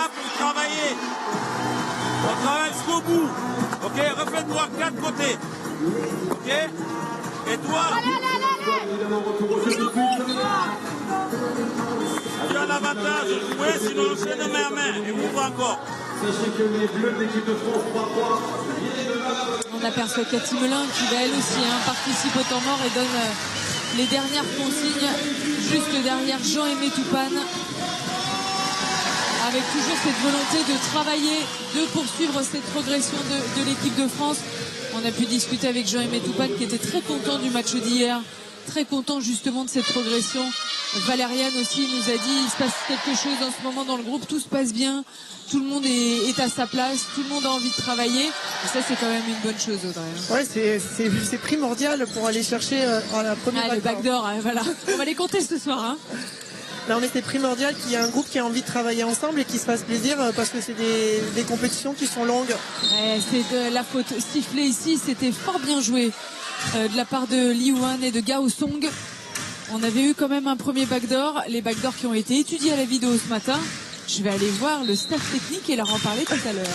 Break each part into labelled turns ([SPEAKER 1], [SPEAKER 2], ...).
[SPEAKER 1] là pour travailler. On travaille jusqu'au bout. Ok, refaites-moi 4 côtés. Ok. Et toi, tu as l'avantage de jouer, sinon enchaîne main à main et ouvre encore.
[SPEAKER 2] Sachez que les bleus de l'équipe de France 3-3.
[SPEAKER 3] On aperçoit Cathy Melin qui va elle aussi participe au temps mort et donne les dernières consignes juste derrière Jean-Aimé Toupane, avec toujours cette volonté de travailler, de poursuivre cette progression de l'équipe de France. On a pu discuter avec Jean-Aimé Toupane qui était très content du match d'hier, très content justement de cette progression. Valériane aussi nous a dit il se passe quelque chose en ce moment dans le groupe, tout se passe bien, tout le monde est à sa place, tout le monde a envie de travailler. Et ça c'est quand même une bonne chose, Audrey.
[SPEAKER 4] Ouais, c'est primordial pour aller chercher la première
[SPEAKER 3] le backdoor, voilà. On va les compter ce soir. Hein.
[SPEAKER 4] Non mais c'est primordial qu'il y ait un groupe qui a envie de travailler ensemble et qui se fasse plaisir parce que c'est des compétitions qui sont longues.
[SPEAKER 3] C'est de la faute sifflée ici, c'était fort bien joué de la part de Li Yuan et de Gao Song. On avait eu quand même un premier backdoor, les backdoors qui ont été étudiés à la vidéo ce matin. Je vais aller voir le staff technique et leur en parler tout à l'heure.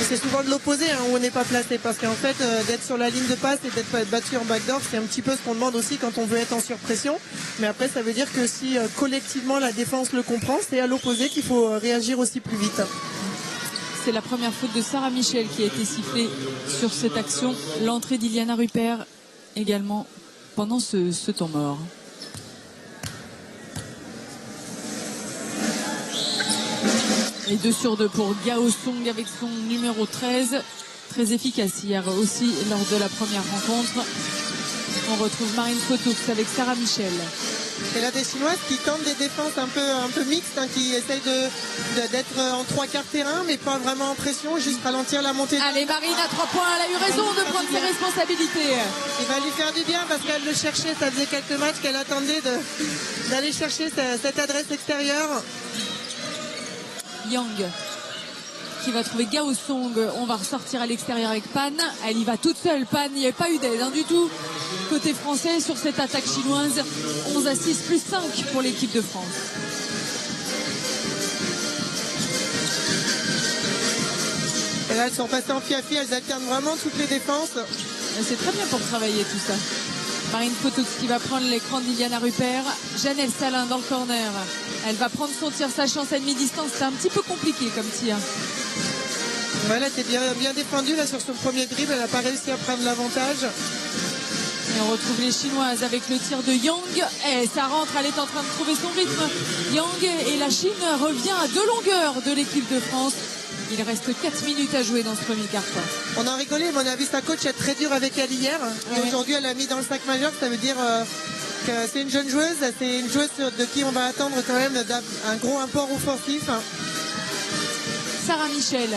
[SPEAKER 4] C'est souvent de l'opposé où on n'est pas placé parce qu'en fait d'être sur la ligne de passe et d'être battu en backdoor, c'est un petit peu ce qu'on demande aussi quand on veut être en surpression. Mais après ça veut dire que si collectivement la défense le comprend, c'est à l'opposé qu'il faut réagir aussi plus vite.
[SPEAKER 3] C'est la première faute de Sarah Michel qui a été sifflée sur cette action. L'entrée d'Iliana Rupert également pendant ce temps mort. Et 2 sur 2 pour Gao Song avec son numéro 13. Très efficace hier aussi lors de la première rencontre. On retrouve Marine Kotoux avec Sarah Michel.
[SPEAKER 4] C'est là des Chinoises qui tentent des défenses un peu mixtes, qui essayent d'être en 3 quarts terrain, mais pas vraiment en pression, juste ralentir la montée.
[SPEAKER 3] Allez, Marine à 3 points, elle a eu raison de prendre ses responsabilités.
[SPEAKER 4] Il va lui faire du bien parce qu'elle le cherchait, ça faisait quelques matchs qu'elle attendait d'aller chercher cette adresse extérieure.
[SPEAKER 3] Yang qui va trouver Gao Song. On va ressortir à l'extérieur avec Pan. Elle y va toute seule. Pan, il n'y avait pas eu d'aide du tout côté français sur cette attaque chinoise. 11-6 plus 5 pour l'équipe de France.
[SPEAKER 4] Et là elles sont passées en pied-à-pied, elles alternent vraiment toutes les défenses.
[SPEAKER 3] C'est très bien pour travailler tout ça. Marine Kotoux qui va prendre l'écran d'Iliana Rupert. Janelle Salin dans le corner. Elle va prendre son tir, sa chance à demi-distance. C'est un petit peu compliqué comme tir.
[SPEAKER 4] Voilà, c'est bien défendu là sur son premier dribble. Elle n'a pas réussi à prendre l'avantage.
[SPEAKER 3] Et on retrouve les Chinoises avec le tir de Yang. Et ça rentre, elle est en train de trouver son rythme. Yang et la Chine revient à 2 longueurs de l'équipe de France. Il reste 4 minutes à jouer dans ce premier quart-temps.
[SPEAKER 4] On a rigolé, mais on a vu sa coach être très dure avec elle hier. Et aujourd'hui, elle l'a mis dans le sac majeur. Ça veut dire que c'est une jeune joueuse. C'est une joueuse de qui on va attendre quand même un gros apport offensif.
[SPEAKER 3] Sarah Michel.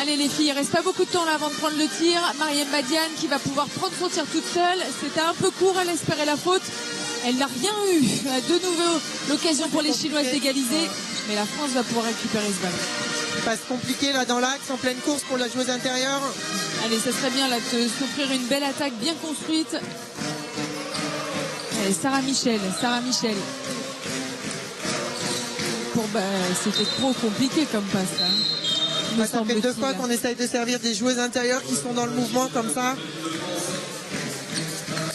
[SPEAKER 3] Allez les filles, il reste pas beaucoup de temps là avant de prendre le tir. Mariam Badiane qui va pouvoir prendre son tir toute seule. C'était un peu court, elle espérait la faute. Elle n'a rien eu. De nouveau l'occasion pour les Chinoises d'égaliser. Mais la France va pouvoir récupérer ce ballon.
[SPEAKER 4] Passe compliquée là dans l'axe, en pleine course pour la joueuse intérieure.
[SPEAKER 3] Allez, ça serait bien là de s'offrir une belle attaque bien construite. Allez, Sarah Michel. C'était trop compliqué comme passe. Hein.
[SPEAKER 4] Ça fait 2 fois qu'on essaye de servir des joueuses intérieures qui sont dans le mouvement comme ça.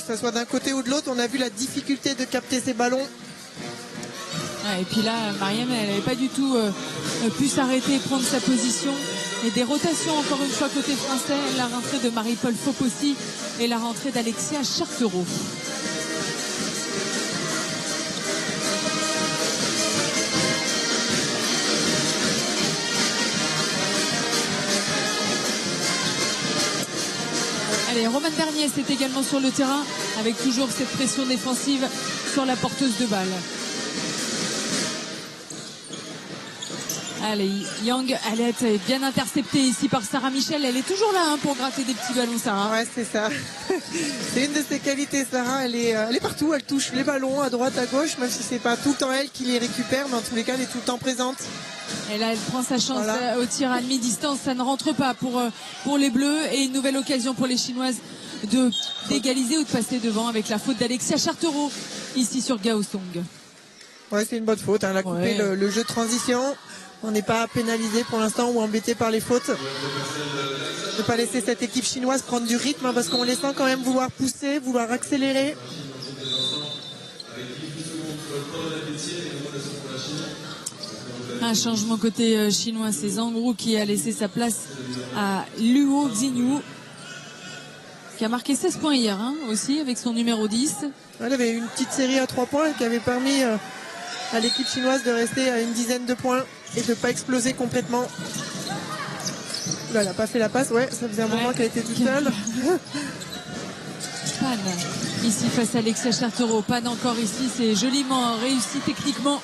[SPEAKER 4] Que ce soit d'un côté ou de l'autre, on a vu la difficulté de capter ces ballons.
[SPEAKER 3] Et puis là, Mariam, elle n'avait pas du tout pu s'arrêter et prendre sa position. Et des rotations encore une fois côté français. La rentrée de Marie-Paul Fopossi et la rentrée d'Alexia Chartereau. Allez, Romane Bernier, c'est également sur le terrain avec toujours cette pression défensive sur la porteuse de balle. Allez, Yang, elle est bien interceptée ici par Sarah Michel. Elle est toujours là pour gratter des petits ballons, Sarah.
[SPEAKER 4] Ouais, c'est ça. C'est une de ses qualités, Sarah. Elle est partout. Elle touche les ballons à droite, à gauche, même si c'est pas tout le temps elle qui les récupère. Mais en tous les cas, elle est tout le temps présente.
[SPEAKER 3] Et là, elle prend sa chance au tir à demi-distance. Ça ne rentre pas pour les Bleus. Et une nouvelle occasion pour les Chinoises d'égaliser ou de passer devant avec la faute d'Alexia Chartereau ici sur Gao Song.
[SPEAKER 4] Ouais, c'est une bonne faute. Elle a coupé le jeu de transition. On n'est pas pénalisé pour l'instant ou embêté par les fautes. Ne pas laisser cette équipe chinoise prendre du rythme, parce qu'on les sent quand même vouloir pousser, vouloir accélérer.
[SPEAKER 3] Un changement côté chinois, c'est Zhang Ru qui a laissé sa place à Luo Xinyu, qui a marqué 16 points hier aussi avec son numéro 10.
[SPEAKER 4] Elle avait une petite série à 3 points qui avait permis à l'équipe chinoise de rester à une dizaine de points et de ne pas exploser complètement. Là, elle n'a pas fait la passe, ça faisait un moment qu'elle était toute seule.
[SPEAKER 3] Pan ici face à Alexia Chartereau. Pan encore ici, c'est joliment réussi techniquement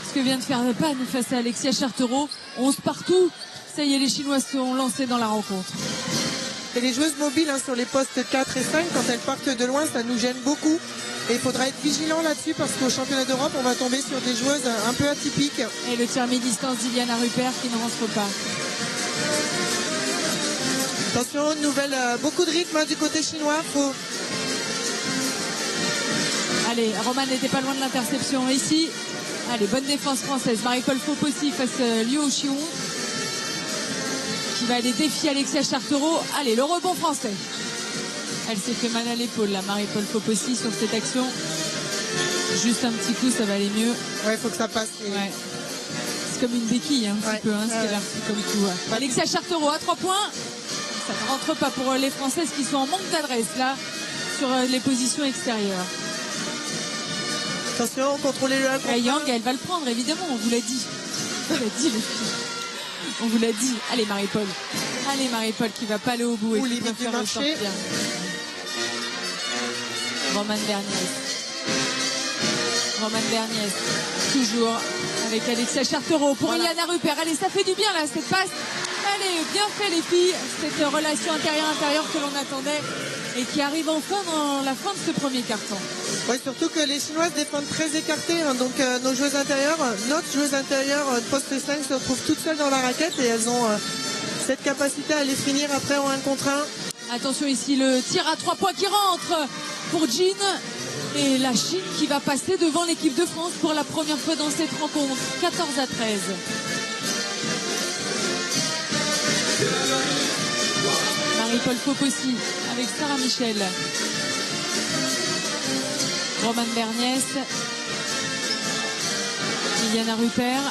[SPEAKER 3] ce que vient de faire Pan face à Alexia Chartereau. 11 partout. Ça y est, les Chinois sont lancés dans la rencontre.
[SPEAKER 4] Et les joueuses mobiles sur les postes 4 et 5, quand elles partent de loin, ça nous gêne beaucoup. Et il faudra être vigilant là-dessus parce qu'au championnat d'Europe, on va tomber sur des joueuses un peu atypiques.
[SPEAKER 3] Et le tir mi-distance d'Iliana Rupert qui ne rentre pas.
[SPEAKER 4] Attention, beaucoup de rythme du côté chinois.
[SPEAKER 3] Allez, Roman n'était pas loin de l'interception ici. Allez, bonne défense française. Marie-Paul Faup aussi face à Liu Xiong, qui va aller défier Alexia Chartereau. Allez, le rebond français. Elle s'est fait mal à l'épaule, là, Marie-Paul Faup aussi sur cette action. Juste un petit coup, ça va aller mieux.
[SPEAKER 4] Ouais, il faut que ça passe.
[SPEAKER 3] Ouais. C'est comme une béquille, un petit peu, ce qu'elle a reçu comme coup. Ouais. Alexia Chartereau à 3 points. Ça ne rentre pas pour les Françaises qui sont en manque d'adresse, là, sur les positions extérieures.
[SPEAKER 4] Attention, contrôlez le 1 contre 1.
[SPEAKER 3] Yang, elle va le prendre, évidemment, on vous l'a dit. On vous l'a dit, les filles. On vous l'a dit. Allez, Marie-Paul. Allez, Marie-Paul qui va pas aller au bout et qui va faire ressortir. Roman Berniès. Roman Berniès. Toujours avec Alexia Chartereau pour Iliana Rupert. Allez, ça fait du bien, là, cette passe. Allez, bien fait, les filles. Cette relation intérieure-intérieure que l'on attendait et qui arrive enfin dans la fin de ce premier carton.
[SPEAKER 4] Oui, surtout que les Chinoises défendent très écartées. Donc, nos joueuses intérieures, notre joueuse intérieure, poste 5, se retrouve toute seule dans la raquette et elles ont cette capacité à les finir après en 1 contre 1.
[SPEAKER 3] Attention ici, le tir à 3 points qui rentre pour Jean. Et la Chine qui va passer devant l'équipe de France pour la première fois dans cette rencontre. 14-13. Marie-Paul Faup aussi avec Sarah Michel. Roman Berniès. Iliana Rupert.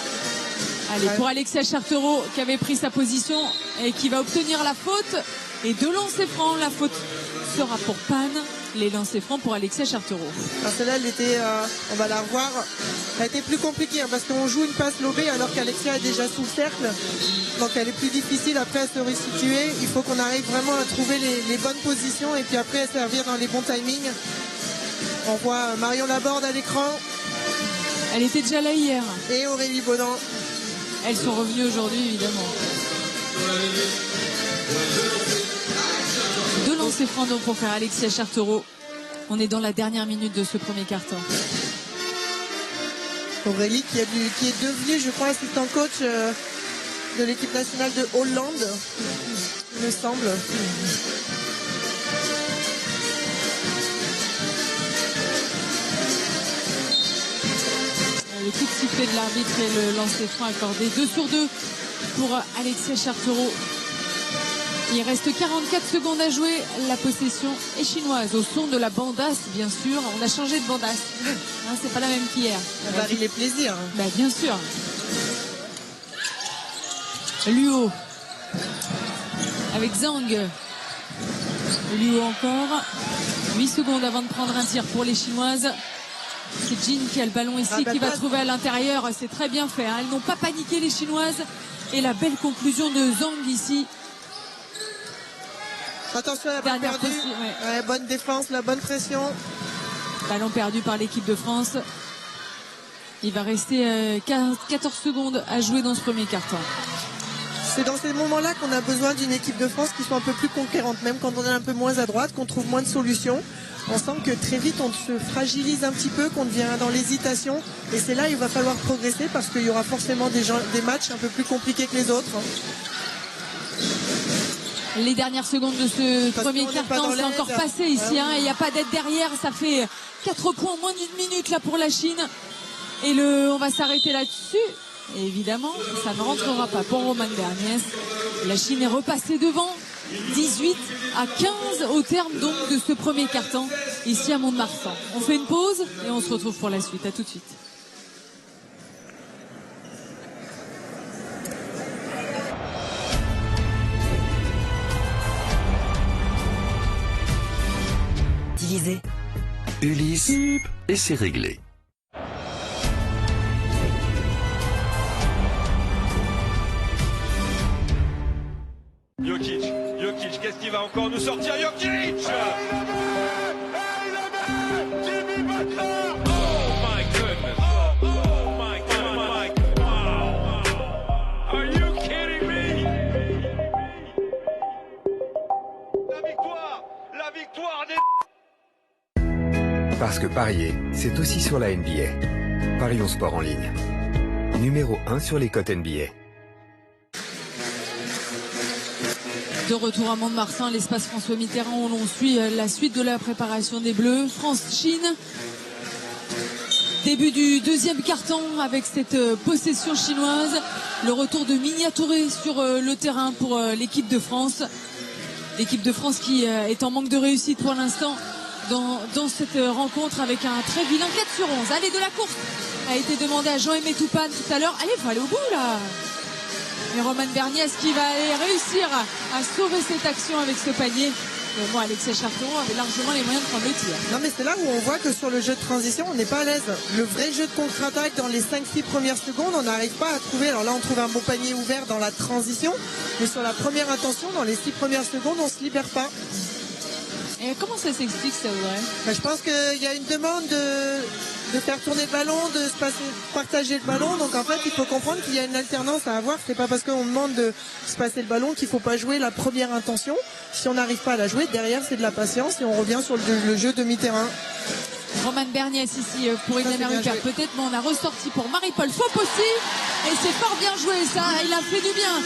[SPEAKER 3] Allez, pour Alexia Chartereau qui avait pris sa position et qui va obtenir la faute. Et 2 lancers francs. La faute sera pour Pan. Les lancers francs pour Alexia Chartereau.
[SPEAKER 4] Alors celle-là, elle était, on va la revoir. Elle était plus compliquée parce qu'on joue une passe lobée alors qu'Alexia est déjà sous le cercle. Donc elle est plus difficile après à se restituer. Il faut qu'on arrive vraiment à trouver les bonnes positions et puis après à servir dans les bons timings. On voit Marion Laborde à l'écran.
[SPEAKER 3] Elle était déjà là hier.
[SPEAKER 4] Et Aurélie Baudin.
[SPEAKER 3] Elles sont revenues aujourd'hui, évidemment. 2 lancers francs donc pour faire Alexia Chartereau. On est dans la dernière minute de ce premier carton.
[SPEAKER 4] Aurélie qui est devenue, je crois, assistant coach de l'équipe nationale de Hollande, il me semble.
[SPEAKER 3] Le coup de sifflet de l'arbitre et le lancer franc accordé 2 sur 2 pour Alexia Chartereau. Il reste 44 secondes à jouer. La possession est chinoise au son de la bandasse, bien sûr. On a changé de bandasse. C'est pas la même qu'hier.
[SPEAKER 4] Ça varie les plaisirs.
[SPEAKER 3] Bah, bien sûr. Luo avec Zhang. Luo encore. 8 secondes avant de prendre un tir pour les Chinoises. C'est Jean qui a le ballon ici, qui va trouver à l'intérieur. C'est très bien fait. Elles n'ont pas paniqué, les Chinoises. Et la belle conclusion de Zhang ici.
[SPEAKER 4] Attention à la balle perdue. Ouais, bonne défense, la bonne pression.
[SPEAKER 3] Ballon perdu par l'équipe de France. Il va rester 14 secondes à jouer dans ce premier carton.
[SPEAKER 4] C'est dans ces moments-là qu'on a besoin d'une équipe de France qui soit un peu plus conquérante, même quand on est un peu moins à droite, qu'on trouve moins de solutions. On sent que très vite on se fragilise un petit peu, qu'on devient dans l'hésitation. Et c'est là qu'il va falloir progresser parce qu'il y aura forcément des matchs un peu plus compliqués que les autres.
[SPEAKER 3] Les dernières secondes de ce premier carton, c'est encore passé ici. Et il n'y a pas d'aide derrière. Ça fait 4 points en moins d'1 minute là pour la Chine. Et on va s'arrêter là-dessus. Et évidemment, ça ne rentrera pas pour Roman Berniès. La Chine est repassée devant. 18 à 15 au terme donc de ce premier quart-temps ici à Mont-de-Marsan. On fait une pause et on se retrouve pour la suite. À tout de suite.
[SPEAKER 5] Divisé.
[SPEAKER 6] Ulysse et c'est réglé.
[SPEAKER 7] Jokic, qu'est-ce qu'il va encore nous sortir? Jokic! Jimmy Butler! Oh my goodness! Oh my God! Wow! Are you kidding me? La victoire des...
[SPEAKER 8] Parce que parier, c'est aussi sur la NBA. Parions sport en ligne. Numéro 1 sur les cotes NBA.
[SPEAKER 3] De retour à Mont-de-Marsan, l'espace François Mitterrand, où l'on suit la suite de la préparation des Bleus. France-Chine. Début du deuxième quart-temps avec cette possession chinoise. Le retour de Migna Touré sur le terrain pour l'équipe de France. L'équipe de France qui est en manque de réussite pour l'instant dans cette rencontre avec un très vilain 4 sur 11. Allez, de la course a été demandé à Jean-Aimé Toupane tout à l'heure. Allez, il faut aller au bout là. Et Roman Berniès qui va aller réussir à sauver cette action avec ce panier. Bon, Alexia Charteron avait largement les moyens de prendre le tir.
[SPEAKER 4] Non, mais c'est là où on voit que sur le jeu de transition, on n'est pas à l'aise. Le vrai jeu de contre-attaque dans les 5-6 premières secondes, on n'arrive pas à trouver. Alors là, on trouve un bon panier ouvert dans la transition. Mais sur la première intention, dans les 6 premières secondes, on ne se libère pas.
[SPEAKER 3] Et comment ça s'explique, ça, Audrey?
[SPEAKER 4] Je pense qu'il y a une demande de faire tourner le ballon, de se partager le ballon. Donc en fait, il faut comprendre qu'il y a une alternance à avoir. C'est pas parce qu'on demande de se passer le ballon qu'il faut pas jouer la première intention. Si on n'arrive pas à la jouer, derrière c'est de la patience et on revient sur le jeu demi-terrain.
[SPEAKER 3] Roman Berniès ici pour Ilana Rupert peut-être, mais on a ressorti pour Marie-Paul Faup aussi. Et c'est fort bien joué ça, il a fait du bien.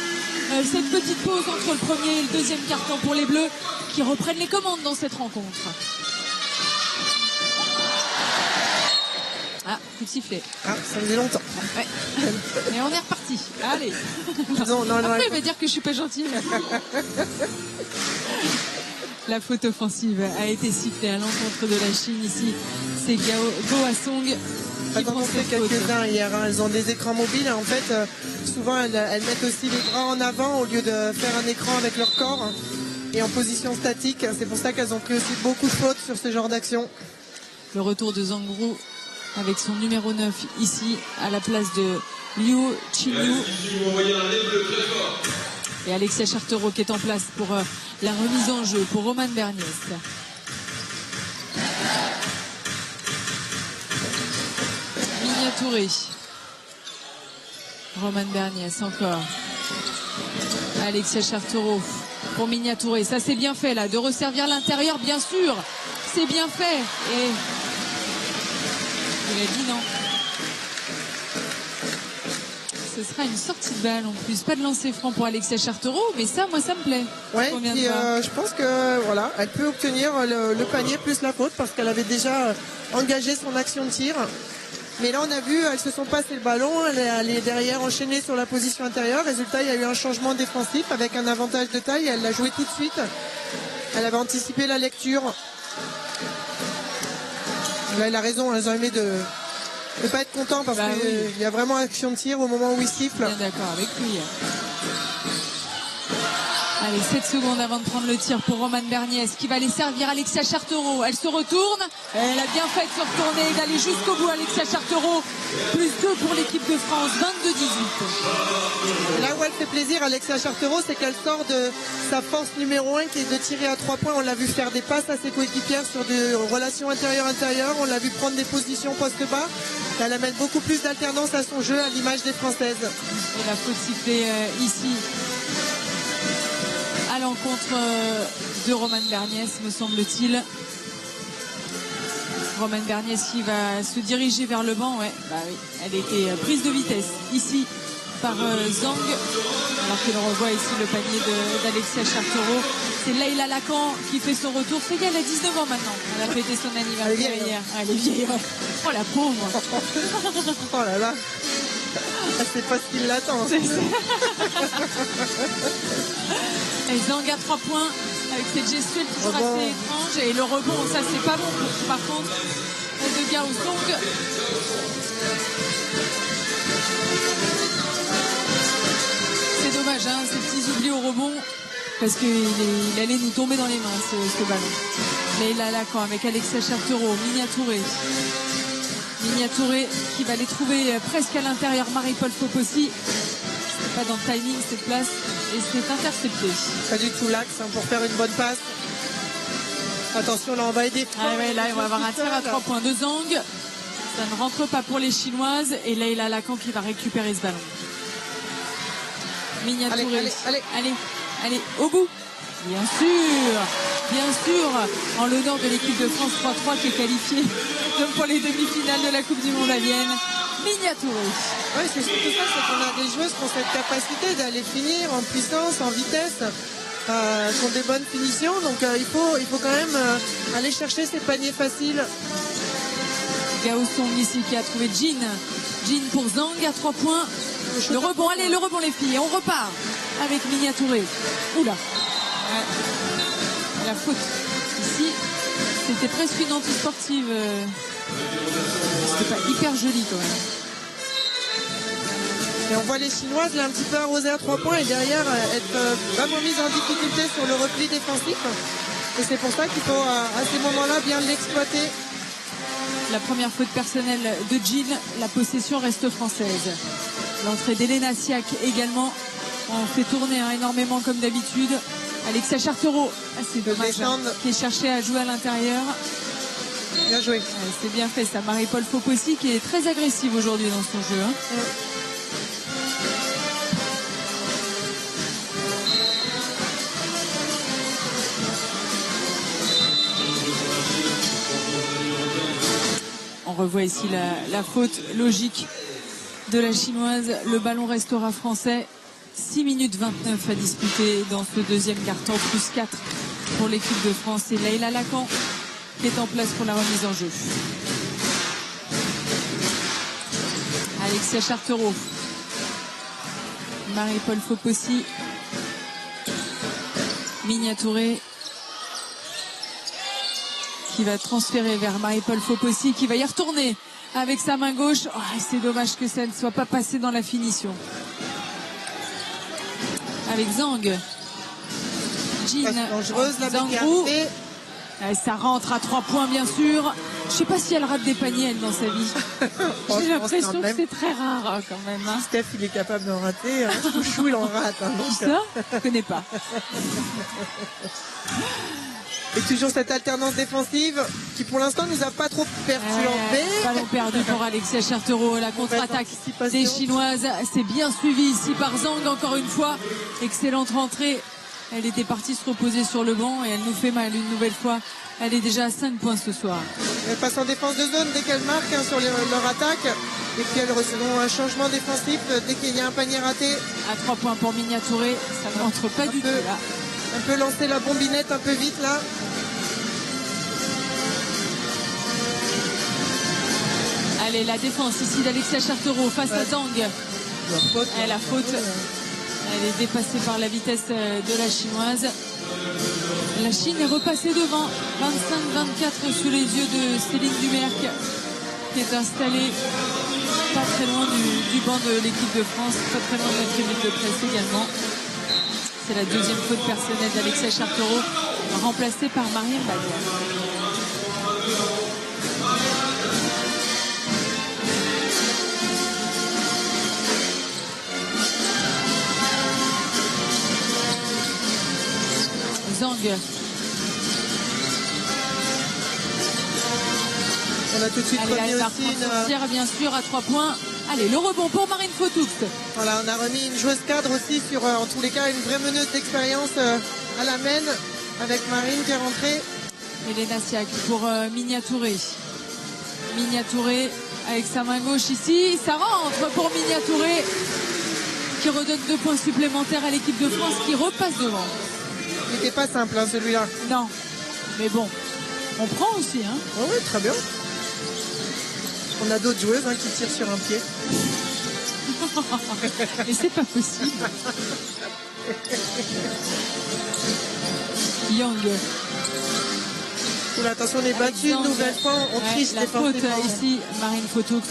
[SPEAKER 3] Cette petite pause entre le premier et le deuxième quart-temps pour les Bleus qui reprennent les commandes dans cette rencontre. Ah, coup de sifflet.
[SPEAKER 4] Ah, ça faisait longtemps.
[SPEAKER 3] Ouais. Et on est reparti. Allez.
[SPEAKER 4] Non,
[SPEAKER 3] après, il va dire que je suis pas gentille. La faute offensive a été sifflée à l'encontre de la Chine ici. C'est Go Asong qui prend cette faute.
[SPEAKER 4] Quelques-uns hier, hein. Elles ont des écrans mobiles. En fait, souvent elles mettent aussi les bras en avant au lieu de faire un écran avec leur corps et en position statique. C'est pour ça qu'elles ont pris aussi beaucoup de fautes sur ce genre d'action.
[SPEAKER 3] Le retour de Zhang avec son numéro 9 ici à la place de Liu Qinyu. Et Alexia Charteron qui est en place pour la remise en jeu pour Roman Berniès. Migna Touré. Roman Berniès encore. Alexia Charteron pour Migna Touré. Ça c'est bien fait là, de resservir l'intérieur bien sûr. C'est bien fait. Et il a dit non. Ce sera une sortie de balle en plus, pas de lancer franc pour Alexia Charteron, mais ça, moi, ça me plaît.
[SPEAKER 4] Ouais, je pense que voilà, elle peut obtenir le panier plus la faute parce qu'elle avait déjà engagé son action de tir. Mais là, on a vu, elles se sont passées le ballon, elle est derrière enchaînée sur la position intérieure. Résultat, il y a eu un changement défensif avec un avantage de taille. Elle l'a joué tout de suite. Elle avait anticipé la lecture. Là, elle a raison, elles ont aimé de ne pas être content parce qu'il y a vraiment action de tir au moment où il siffle.
[SPEAKER 3] Bien d'accord avec lui. Allez, 7 secondes avant de prendre le tir pour Roman Berniès qui va aller servir Alexia Charteron. Elle se retourne. Elle a bien fait de se retourner et d'aller jusqu'au bout. Alexia Charteron, plus 2 pour l'équipe de France, 22-18.
[SPEAKER 4] Là où elle fait plaisir, Alexia Charteron, c'est qu'elle sort de sa force numéro 1 qui est de tirer à 3 points. On l'a vu faire des passes à ses coéquipières sur des relations intérieures-intérieures. On l'a vu prendre des positions poste-bas. Elle amène beaucoup plus d'alternance à son jeu à l'image des Françaises.
[SPEAKER 3] Et la faute sifflée ici à l'encontre de Roman Berniès, me semble-t-il. Roman Berniès qui va se diriger vers le banc. Ouais, bah oui, elle était prise de vitesse ici par Zhang. Alors que l'on revoit ici le panier d'Alexia Chartero. C'est Leïla Lacan qui fait son retour. C'est qu'elle a 19 ans maintenant. Elle a fêté son anniversaire hier. Elle est vieille. Oh la pauvre.
[SPEAKER 4] Oh là là. C'est pas ce qui l'attend.
[SPEAKER 3] Et Zhang à 3 points avec cette gestuelle toujours assez étrange. Et le rebond, ça c'est pas bon. Par contre, de Gao Zhang. C'est dommage, hein, ces petits oublis au rebond. Parce qu'il allait nous tomber dans les mains, ce ballon. Leïla Lacan avec Alexia Chartero, Minia Touré qui va les trouver presque à l'intérieur. Marie-Paul Fopossi. C'est pas dans le timing cette place. Et c'est intercepté.
[SPEAKER 4] Pas du tout l'axe hein, pour faire une bonne passe. Attention, là on va aider.
[SPEAKER 3] Ah ouais, là on va avoir un tir à 3 points de Zhang. Ça ne rentre pas pour les Chinoises. Et Leïla Lacan qui va récupérer ce ballon. Minia Touré. Allez, au bout. Bien sûr, en l'honneur de l'équipe de France 3-3 qui est qualifiée comme pour les demi-finales de la Coupe du Monde à Vienne. Minia Touré.
[SPEAKER 4] Oui, c'est surtout ça, c'est qu'on a des joueuses qui ont cette capacité d'aller finir en puissance, en vitesse, qui ont des bonnes finitions. Donc il faut quand même aller chercher ces paniers faciles.
[SPEAKER 3] Gao Song ici qui a trouvé Jin. Jin pour Zhang à 3 points. Le rebond, allez, le rebond les filles. On repart avec Minia Touré. Oula. La faute ici, c'était presque une anti-sportive. C'était pas hyper joli quand même.
[SPEAKER 4] Et on voit les Chinoises là un petit peu arrosées à 3 points et derrière être vraiment mises en difficulté sur le repli défensif. Et c'est pour ça qu'il faut à ces moments-là bien l'exploiter.
[SPEAKER 3] La première faute personnelle de Jean, la possession reste française. L'entrée d'Elena Siak également. On fait tourner énormément comme d'habitude. Alexia Chartero, c'est dommage, qui est cherché à jouer à l'intérieur.
[SPEAKER 4] Bien joué.
[SPEAKER 3] C'est bien fait ça. Marie-Paul Fopossi qui est très agressive aujourd'hui dans son jeu. On revoit ici la faute logique de la Chinoise. Le ballon restera français. 6 minutes 29 à disputer dans ce deuxième carton, plus 4 pour l'équipe de France. Et Leïla Lacan qui est en place pour la remise en jeu. Alexia Chartero. Marie-Paul Fopossi. Minia Touré qui va transférer vers Marie-Paul Fopossi qui va y retourner avec sa main gauche. Oh, c'est dommage que ça ne soit pas passé dans la finition. Avec Zhang. Jin.
[SPEAKER 4] Dangereuse la
[SPEAKER 3] Zhang. Ça rentre à 3 points bien sûr. Je ne sais pas si elle rate des paniers elle dans sa vie. J'ai l'impression que c'est très rare quand même. Hein.
[SPEAKER 4] Steph il est capable d'en rater. Chouchou il en rate.
[SPEAKER 3] Qui ça? Je ne connais pas.
[SPEAKER 4] Et toujours cette alternance défensive qui pour l'instant nous a pas trop perturbé.
[SPEAKER 3] Ballon perdu pour Alexia Chartero. La contre-attaque des Chinoises. C'est bien suivi ici par Zhang encore une fois. Excellente rentrée. Elle était partie se reposer sur le banc et elle nous fait mal une nouvelle fois. Elle est déjà à 5 points ce soir.
[SPEAKER 4] Elle passe en défense de zone dès qu'elle marque sur leur attaque. Et puis elles recevront un changement défensif dès qu'il y a un panier raté.
[SPEAKER 3] À 3 points pour Minia Touré. Ça ne rentre pas du tout là.
[SPEAKER 4] On peut lancer la bombinette un peu vite là.
[SPEAKER 3] Allez, la défense ici d'Alexia Chartero face à Zhang. La faute. Elle est dépassée par la vitesse de la Chinoise. La Chine est repassée devant. 25-24 sous les yeux de Céline Dumerc qui est installée pas très loin du banc de l'équipe de France, pas très loin de la tribune de presse également. C'est la deuxième faute personnelle d'Alexia Chartero, remplacée par Mariam Badia. Zhang.
[SPEAKER 4] On a tout de suite remis
[SPEAKER 3] aussi bien sûr à 3 points. Allez, le rebond pour Marine Fotoux.
[SPEAKER 4] Voilà, on a remis une joueuse cadre aussi sur, en tous les cas, une vraie meneuse d'expérience à la main avec Marine qui est rentrée.
[SPEAKER 3] Elena Siak pour Minia Touré. Minia Touré avec sa main gauche ici. Ça rentre pour Minia Touré. qui redonne 2 points supplémentaires à l'équipe de France qui repasse devant.
[SPEAKER 4] Il n'était pas simple hein, celui-là.
[SPEAKER 3] Non, mais bon, on prend aussi. Hein.
[SPEAKER 4] Oh oui, très bien. On a d'autres joueuses hein, qui tirent sur un pied.
[SPEAKER 3] Et c'est pas possible. Yang.
[SPEAKER 4] Attention, on est battu une nouvelle fois, on triche
[SPEAKER 3] la faute
[SPEAKER 4] défensivement.
[SPEAKER 3] ici, Marine Fotoux.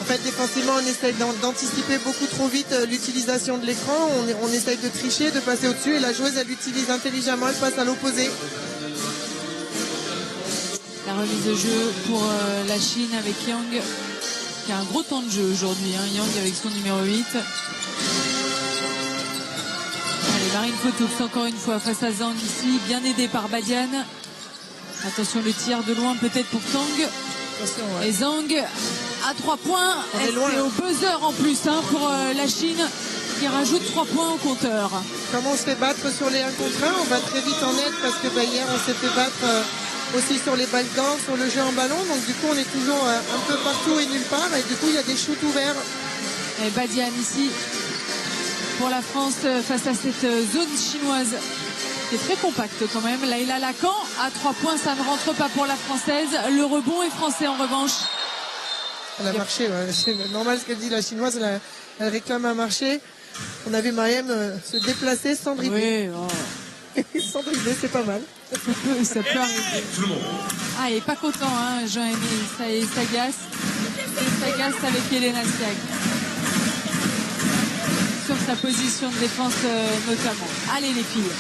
[SPEAKER 4] En fait, défensivement, on essaye d'anticiper beaucoup trop vite l'utilisation de l'écran. On essaye de tricher, de passer au-dessus. Et la joueuse, elle utilise intelligemment, elle passe à l'opposé.
[SPEAKER 3] La remise de jeu pour la Chine avec Yang, qui a un gros temps de jeu aujourd'hui. Hein. Yang avec son numéro 8. Allez, Marine Fotoux, encore une fois, face à Zhang ici, bien aidée par Badian. Attention, le tir de loin peut-être pour Tang.
[SPEAKER 4] Attention, ouais.
[SPEAKER 3] Et Zhang à 3 points.
[SPEAKER 4] On est loin.
[SPEAKER 3] C'est au buzzer en plus hein, pour la Chine qui rajoute 3 points au compteur.
[SPEAKER 4] Comment on se fait battre sur les 1 contre 1? On va très vite en aide parce que hier on s'est fait battre aussi sur les balles d'or, sur le jeu en ballon. Donc du coup on est toujours un peu partout et nulle part. Et du coup il y a des shoots ouverts.
[SPEAKER 3] Et Badian ici pour la France face à cette zone chinoise. C'est très compact quand même. Laila Lacan à 3 points, ça ne rentre pas pour la française. Le rebond est français en revanche.
[SPEAKER 4] Elle a marché, ouais. C'est normal ce qu'elle dit, la chinoise, elle réclame un marché. On a vu Mariam se déplacer sans dribbler.
[SPEAKER 3] Oui, oh.
[SPEAKER 4] Sans dribbler, c'est pas mal.
[SPEAKER 3] Ça peut arriver. Ah, il est pas content, hein, Jean-Aimé. Il s'agace. Il s'agace avec Elena Siag. Sur sa position de défense notamment. Allez les filles.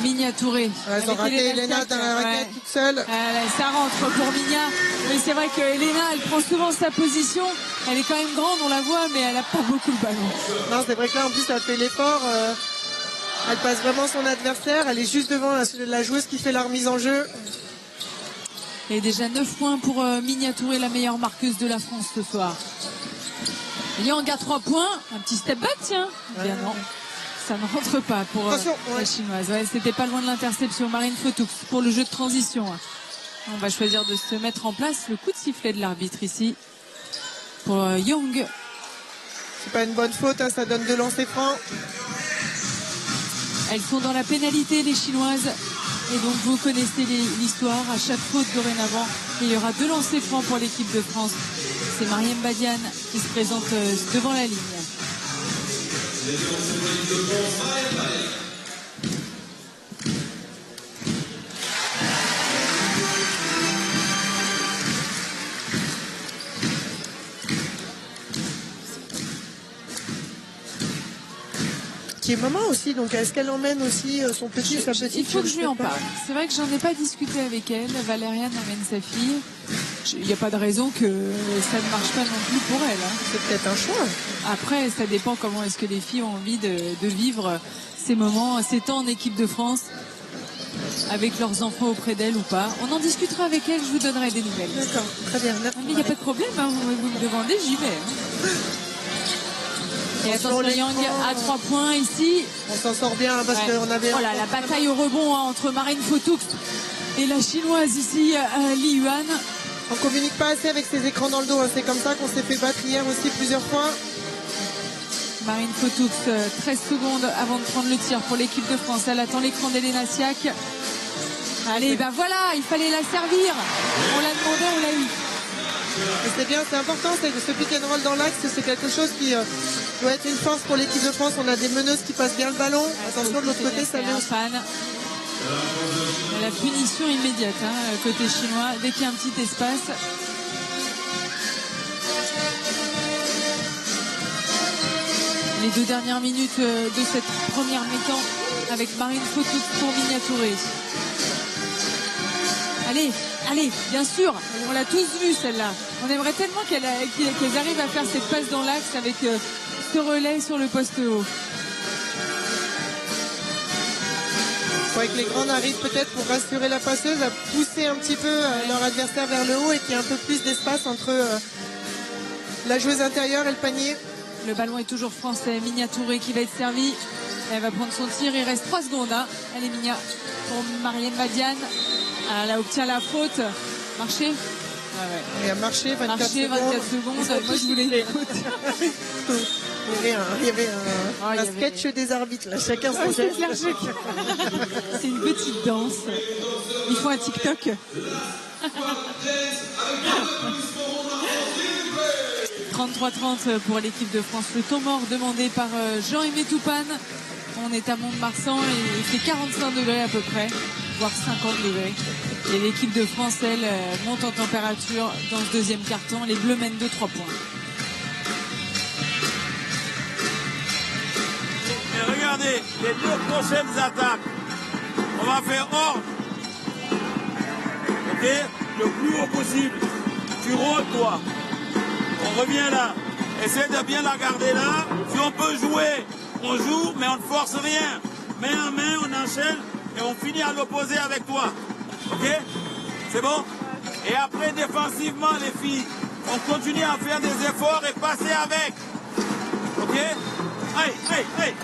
[SPEAKER 3] Minia Touré.
[SPEAKER 4] Elles ont raté Elena dans la raquette toute seule.
[SPEAKER 3] Ça rentre pour Minia. Mais c'est vrai que Elena, elle prend souvent sa position. Elle est quand même grande, on la voit, mais elle n'a pas beaucoup le ballon.
[SPEAKER 4] Non, c'est vrai que là, en plus, elle fait l'effort. Elle passe vraiment son adversaire. Elle est juste devant la joueuse qui fait la remise en jeu.
[SPEAKER 3] Et déjà 9 points pour Minia Touré, la meilleure marqueuse de la France ce soir. Yang à 3 points. Un petit step back, tiens. Bien non. Ça ne rentre pas pour la chinoise. Ouais, c'était pas loin de l'interception. Marine Fotoux pour le jeu de transition. On va choisir de se mettre en place. Le coup de sifflet de l'arbitre ici pour Yang.
[SPEAKER 4] C'est pas une bonne faute, hein, ça donne 2 lancers francs.
[SPEAKER 3] Elles sont dans la pénalité, les Chinoises. Et donc vous connaissez l'histoire. À chaque faute dorénavant, il y aura 2 lancers francs pour l'équipe de France. C'est Mariam Badian qui se présente devant la ligne.
[SPEAKER 4] Qui est maman aussi, donc est-ce qu'elle emmène aussi son petit, sa petite?
[SPEAKER 3] Il faut que je lui en parle. C'est vrai que j'en ai pas discuté avec elle. Valériane emmène sa fille. Il n'y a pas de raison que ça ne marche pas non plus pour elle. Hein.
[SPEAKER 4] C'est peut-être un choix.
[SPEAKER 3] Après, ça dépend comment est-ce que les filles ont envie de vivre ces moments, ces temps en équipe de France avec leurs enfants auprès d'elle ou pas. On en discutera avec elle, je vous donnerai des nouvelles.
[SPEAKER 4] D'accord, très bien.
[SPEAKER 3] Mais il n'y a pas de problème, hein. Vous me demandez, j'y vais. Hein. Et attention, Yang à 3 points ici.
[SPEAKER 4] On s'en sort bien parce qu'on avait...
[SPEAKER 3] Voilà, la bataille au rebond hein, entre Marine Fotoux et la chinoise ici, Li Yuan.
[SPEAKER 4] On communique pas assez avec ses écrans dans le dos. Hein. C'est comme ça qu'on s'est fait battre hier aussi plusieurs fois.
[SPEAKER 3] Marine Fotoux, 13 secondes avant de prendre le tir pour l'équipe de France. Elle attend l'écran d'Elena Siak. Allez, ben voilà, il fallait la servir. On l'a demandé, on l'a eu.
[SPEAKER 4] Et c'est bien, c'est important, ce pick and roll dans l'axe, c'est quelque chose qui doit être une force pour l'équipe de France. On a des meneuses qui passent bien le ballon. Attention, de l'autre côté, ça vient.
[SPEAKER 3] La punition immédiate, hein, côté chinois, dès qu'il y a un petit espace. Les 2 dernières minutes de cette première mi-temps avec Marine Fotoux pour Minia Touré. Allez, allez, bien sûr, on l'a tous vu celle-là. On aimerait tellement qu'elles arrivent à faire cette passe dans l'axe avec ce relais sur le poste haut.
[SPEAKER 4] Il faudrait que les grandes arrivent peut-être pour rassurer la passeuse, à pousser un petit peu leur adversaire vers le haut et qu'il y ait un peu plus d'espace entre la joueuse intérieure et le panier.
[SPEAKER 3] Le ballon est toujours français. Minia Touré qui va être servie. Elle va prendre son tir. Il reste 3 secondes. Hein. Allez, Minia pour Mariam Badian. Elle obtient la faute. Marché.
[SPEAKER 4] Il a marché 24
[SPEAKER 3] Marché, 24 secondes. Moi, je voulais une faute.
[SPEAKER 4] Il y avait un sketch des arbitres, là. Chacun son
[SPEAKER 3] C'est
[SPEAKER 4] geste.
[SPEAKER 3] clair, c'est une petite danse. Il faut un TikTok. 33-30 pour l'équipe de France. Le temps mort demandé par Jean-Aimé Toupane. On est à Mont-de-Marsan et il fait 45 degrés à peu près, voire 50 degrés. Et l'équipe de France, elle, monte en température dans ce deuxième carton. Les Bleus mènent de 3 points.
[SPEAKER 1] Et regardez, les 2 prochaines attaques. On va faire ordre. Ok? Le plus haut possible. Tu rôdes, toi. On revient là. Essaie de bien la garder là. Si on peut jouer, on joue, mais on ne force rien. Main en main, on enchaîne et on finit à l'opposé avec toi. Ok? C'est bon? Et après, défensivement, les filles, on continue à faire des efforts et passer avec. Ok? Allez.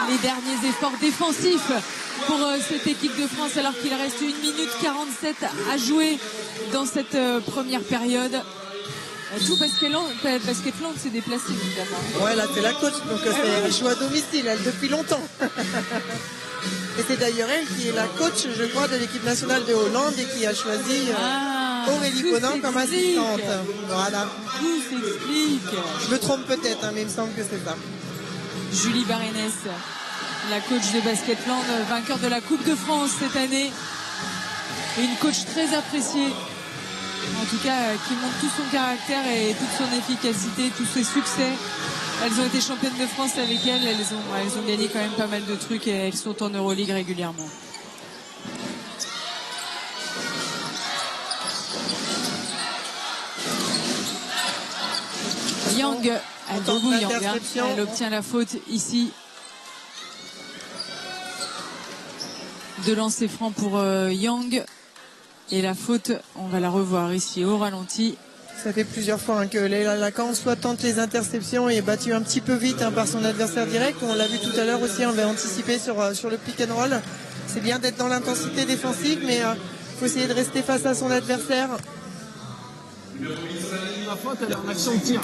[SPEAKER 3] Les derniers efforts défensifs pour cette équipe de France alors qu'il reste 1 minute 47 à jouer dans cette première période. Tout Basketland s'est déplacé évidemment.
[SPEAKER 4] Ouais, là c'est la coach, donc elle joue à domicile, elle, depuis longtemps. Et c'est d'ailleurs elle qui est la coach, je crois, de l'équipe nationale de Hollande et qui a choisi Aurélie Conan comme assistante. Voilà.
[SPEAKER 3] Tout s'explique.
[SPEAKER 4] Je me trompe peut-être, hein, mais il me semble que c'est ça.
[SPEAKER 3] Julie Barénès, la coach de Basketland, vainqueur de la Coupe de France cette année. Et une coach très appréciée. En tout cas, qui montre tout son caractère et toute son efficacité, tous ses succès. Elles ont été championnes de France avec elle. Elles ont gagné quand même pas mal de trucs et elles sont en Euroleague régulièrement. Yang, elle debout Yang, hein. Elle obtient la faute ici. De lancer franc pour Yang. Et la faute, on va la revoir ici au ralenti.
[SPEAKER 4] Ça fait plusieurs fois que Leila Lacan soit tente les interceptions et est battue un petit peu vite par son adversaire direct. On l'a vu tout à l'heure aussi, on va anticiper sur le pick and roll. C'est bien d'être dans l'intensité défensive, mais il faut essayer de rester face à son adversaire.
[SPEAKER 9] La faute, elle est en action de tir.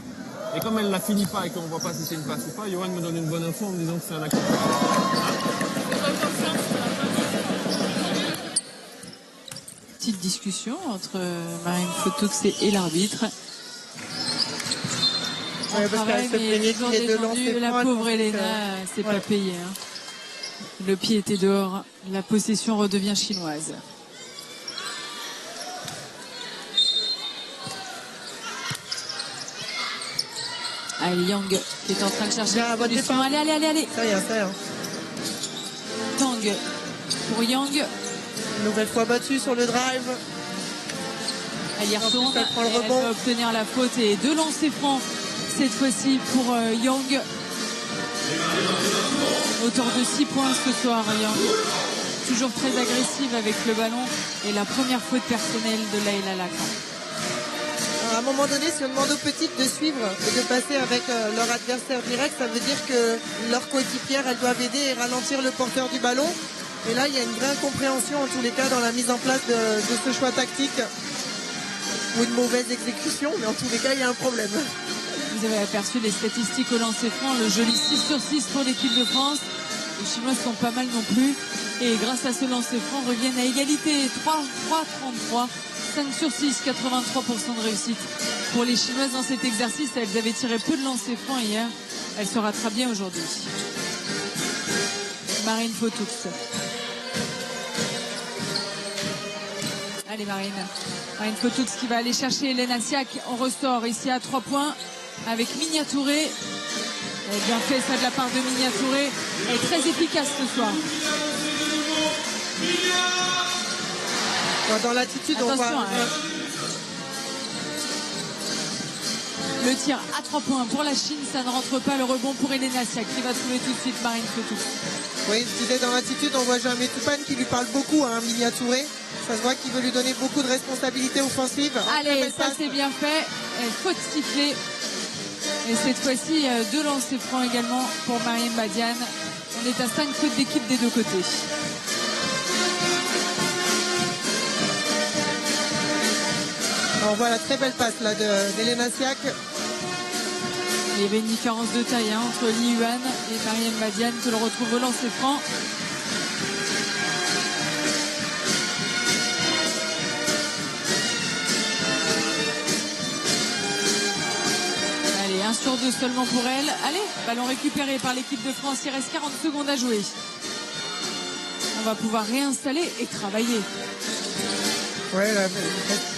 [SPEAKER 9] Et comme elle ne la finit pas et qu'on ne voit pas si c'est une passe ou pas, Johan me donne une bonne info en me disant que c'est un action.
[SPEAKER 3] Petite discussion entre Marine Fotoux et l'arbitre.
[SPEAKER 4] Ouais, parce qu'elle se plaignait qu'il y ait de lancer
[SPEAKER 3] la
[SPEAKER 4] franc,
[SPEAKER 3] pauvre
[SPEAKER 4] elle
[SPEAKER 3] Elena, c'est pas payé. Hein. Le pied était dehors. La possession redevient chinoise. Allez, Yang qui est en train de chercher la solution. Allez.
[SPEAKER 4] Ça y est.
[SPEAKER 3] Tang pour Yang.
[SPEAKER 4] Nouvelle fois battue sur le drive.
[SPEAKER 3] Elle y retourne.
[SPEAKER 4] Elle prend le rebond.
[SPEAKER 3] Elle va obtenir la faute et 2 lancers francs cette fois-ci pour Yang. Auteur de 6 points ce soir, Yang. Toujours très agressive avec le ballon. Et la première faute personnelle de Leila Lacan.
[SPEAKER 4] À un moment donné, si on demande aux petites de suivre et de passer avec leur adversaire direct, ça veut dire que leurs coéquipières, elles doivent aider et ralentir le porteur du ballon. Et là, il y a une vraie incompréhension en tous les cas dans la mise en place de ce choix tactique ou une mauvaise exécution, mais en tous les cas, il y a un problème.
[SPEAKER 3] Vous avez aperçu les statistiques au lancer franc, le joli 6/6 pour l'équipe de France. Les Chinois sont pas mal non plus. Et grâce à ce lancer franc, reviennent à égalité. 3-33, 5/6, 83% de réussite. Pour les Chinoises dans cet exercice, elles avaient tiré peu de lancers francs hier. Elles se rattrapent bien aujourd'hui. Marine Fotoux. Allez Marine Fotoux qui va aller chercher Elena Siak. On ressort ici à 3 points avec Minia Touré. Elle a bien fait ça de la part de Minia Touré. Elle est très efficace ce soir.
[SPEAKER 4] Dans l'attitude, on voit...
[SPEAKER 3] Le tir à 3 points pour la Chine, ça ne rentre pas. Le rebond pour Elena Siak qui va trouver tout de suite Marine Fotoux.
[SPEAKER 4] Oui, je disais dans l'attitude, on voit Jean-Aimé Toupane qui lui parle beaucoup à Minia Touré. Ça se voit qu'il veut lui donner beaucoup de responsabilités offensives.
[SPEAKER 3] Allez, ça c'est bien fait. Faute sifflée. Et cette fois-ci, 2 lancers francs également pour Mariam Badiane. On est à 5 fautes d'équipe des deux côtés.
[SPEAKER 4] On voit la très belle passe là d'Elena Siak.
[SPEAKER 3] Il y avait une différence de taille entre Li Yuan et Mariam Badian que l'on retrouve au lancer franc. Allez, 1 sur 2 seulement pour elle. Allez, ballon récupéré par l'équipe de France. Il reste 40 secondes à jouer. On va pouvoir réinstaller et travailler.
[SPEAKER 4] Ouais,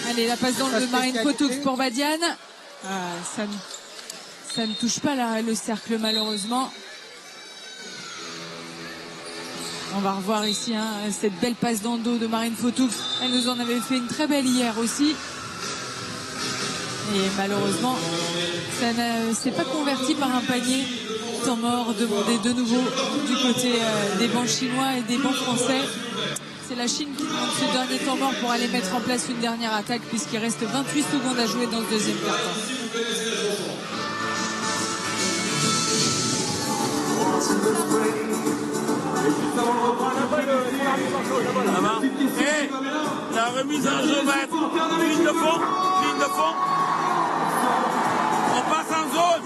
[SPEAKER 3] allez, la passe dans le de Marine Fotoux pour Badian. Ça ne touche pas le cercle malheureusement. On va revoir ici cette belle passe dans le dos de Marine Fotoux. Elle nous en avait fait une très belle hier aussi. Et malheureusement, ça ne s'est pas converti par un panier. Temps mort demandé de nouveau du côté des bancs chinois et des bancs français. C'est la Chine qui demande ce dernier temps mort pour aller mettre en place une dernière attaque puisqu'il reste 28 secondes à jouer dans le deuxième quart-temps.
[SPEAKER 1] Et la remise en jeu va être ligne de fond, ligne de fond. On passe en zone.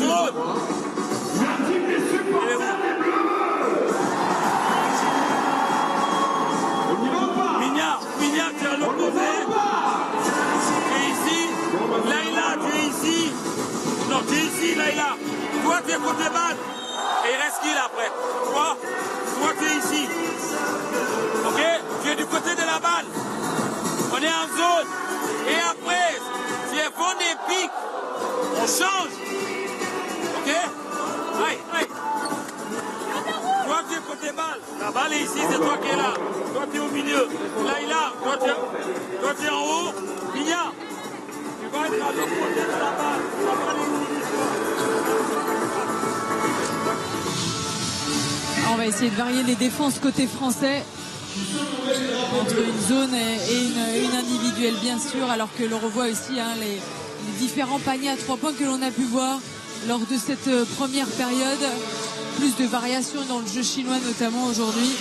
[SPEAKER 1] Zone. Migna, tu es à l'opposé. Tu es ici. Laïla, tu es ici. Non, tu es ici, Laïla. Toi, tu es côté balle. Et il reste qui là après? Toi, tu es ici. Ok? Tu es du côté de la balle. On est en zone. Et après, si elles font des pics, on change. Ok? Aïe. Toi, tu es côté balle. La balle est ici, c'est toi qui es là. Toi, tu es au milieu. Laïla, toi, tu es en haut. Migna, tu vas être à l'autre côté de la balle. La balle est ici.
[SPEAKER 3] On va essayer de varier les défenses côté français entre une zone et une individuelle bien sûr, alors que l'on revoit aussi les différents paniers à 3 points que l'on a pu voir lors de cette première période. Plus de variations dans le jeu chinois notamment aujourd'hui.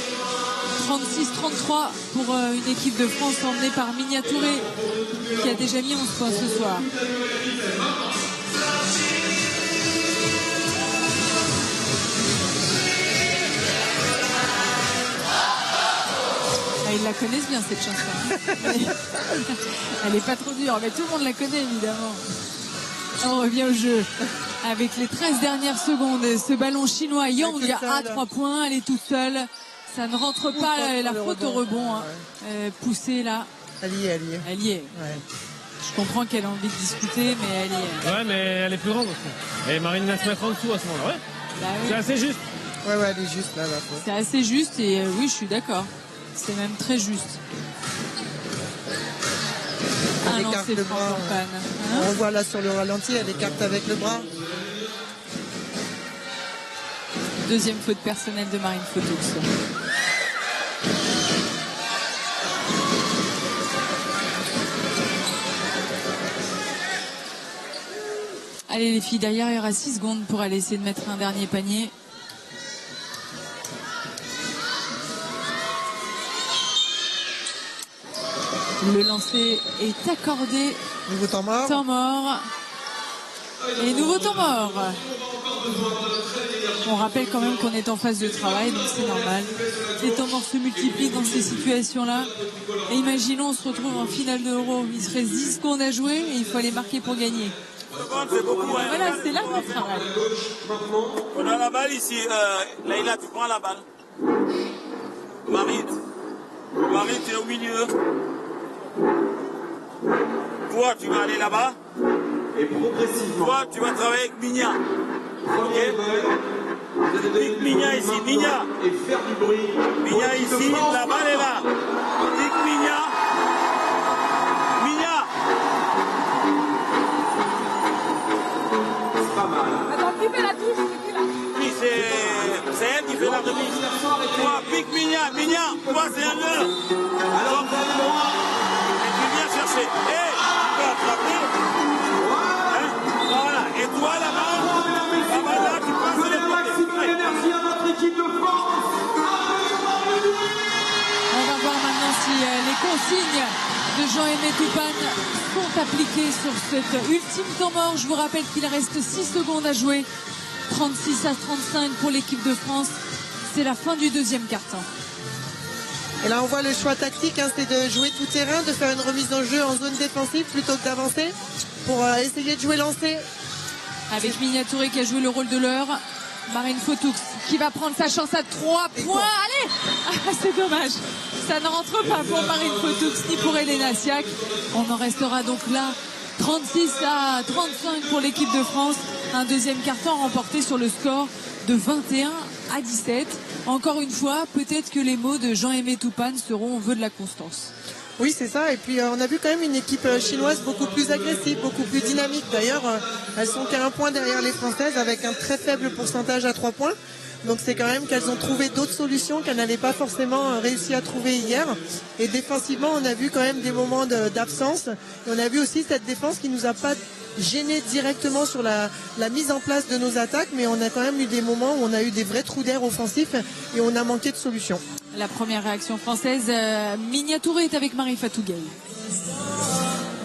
[SPEAKER 3] 36-33 pour une équipe de France emmenée par Migna Touré qui a déjà mis 11 points ce soir. Ils la connaissent bien cette chanson. Elle est pas trop dure, mais tout le monde la connaît évidemment. On revient au jeu avec les 13 dernières secondes. Ce ballon chinois, Yang à 3 points, elle est toute seule. Ça ne rentre pas, la faute au rebond. Poussée là.
[SPEAKER 4] Elle y est.
[SPEAKER 3] Ouais. Je comprends qu'elle a envie de discuter, mais elle y est.
[SPEAKER 9] Ouais, mais elle est plus grande aussi. Et Marine va se mettre en dessous à ce moment-là. Ouais.
[SPEAKER 3] Bah, oui.
[SPEAKER 9] C'est assez juste.
[SPEAKER 4] Ouais, elle est juste là.
[SPEAKER 3] C'est assez juste et oui, je suis d'accord. C'est même très juste. Un lancer franc en panne.
[SPEAKER 4] On voit là sur le ralenti, elle écarte avec le bras.
[SPEAKER 3] Deuxième faute personnelle de Marine Fotoux. Allez les filles, derrière il y aura 6 secondes pour aller essayer de mettre un dernier panier. Le lancer est accordé.
[SPEAKER 4] Nouveau temps mort.
[SPEAKER 3] Temps mort. Et nouveau temps mort. On rappelle quand même qu'on est en phase de travail, donc c'est normal. Les temps morts se multiplient dans ces situations-là. Et imaginons, on se retrouve en finale de l'Euro. Il se reste 10 secondes à jouer et il faut aller marquer pour gagner. Voilà, c'est là qu'on travaille.
[SPEAKER 1] On a la balle ici. Laïla, tu prends la balle. Marie, tu es au milieu. Toi, tu vas aller là-bas.
[SPEAKER 2] Et progressivement.
[SPEAKER 1] Toi, tu vas travailler avec Migna. Ok. Pique Migna ici. Migna.
[SPEAKER 2] Et faire du bruit.
[SPEAKER 1] Migna ici. La balle est là. Pique Migna. Migna.
[SPEAKER 2] C'est pas mal.
[SPEAKER 10] Attends, qui fait la touche?
[SPEAKER 1] Oui, c'est elle qui fait la remise. Toi, pique Migna. Migna. Toi, c'est un nœud.
[SPEAKER 2] Alors, vous avez le droit.
[SPEAKER 1] Et tu viens chercher. Et tu peux attraper. Hein? Voilà. Et toi, là-bas, là, tu passes les
[SPEAKER 2] Maximum d'énergie à notre équipe de France.
[SPEAKER 3] On va voir maintenant si les cons consignes de Jean-Aimé Toupane sont appliquées sur cet ultime temps mort. Je vous rappelle qu'il reste 6 secondes à jouer. 36-35 pour l'équipe de France. C'est la fin du deuxième quart-temps.
[SPEAKER 4] Et là, on voit le choix tactique, hein, c'est de jouer tout terrain, de faire une remise en jeu en zone défensive plutôt que d'avancer pour essayer de jouer lancé.
[SPEAKER 3] Avec Minia Touré qui a joué le rôle de l'heure. Marine Fotoux qui va prendre sa chance à 3 points. Allez, c'est dommage. Ça ne rentre pas pour Marine Fotoux ni pour Elena Siak. On en restera donc là 36-35 pour l'équipe de France. Un deuxième quart-temps remporté sur le score de 21-17. Encore une fois, peut-être que les mots de Jean-Aimé Toupane seront « on veut de la constance ».
[SPEAKER 4] Oui, c'est ça. Et puis, on a vu quand même une équipe chinoise beaucoup plus agressive, beaucoup plus dynamique. D'ailleurs, elles sont qu'à 1 point derrière les Françaises avec un très faible pourcentage à 3 points. Donc, c'est quand même qu'elles ont trouvé d'autres solutions qu'elles n'avaient pas forcément réussi à trouver hier. Et défensivement, on a vu quand même des moments d'absence. Et on a vu aussi cette défense qui nous a pas gêné directement sur la mise en place de nos attaques, mais on a quand même eu des moments où on a eu des vrais trous d'air offensifs et on a manqué de solutions.
[SPEAKER 3] La première réaction française, Minia Touré est avec Marifatou Gaye.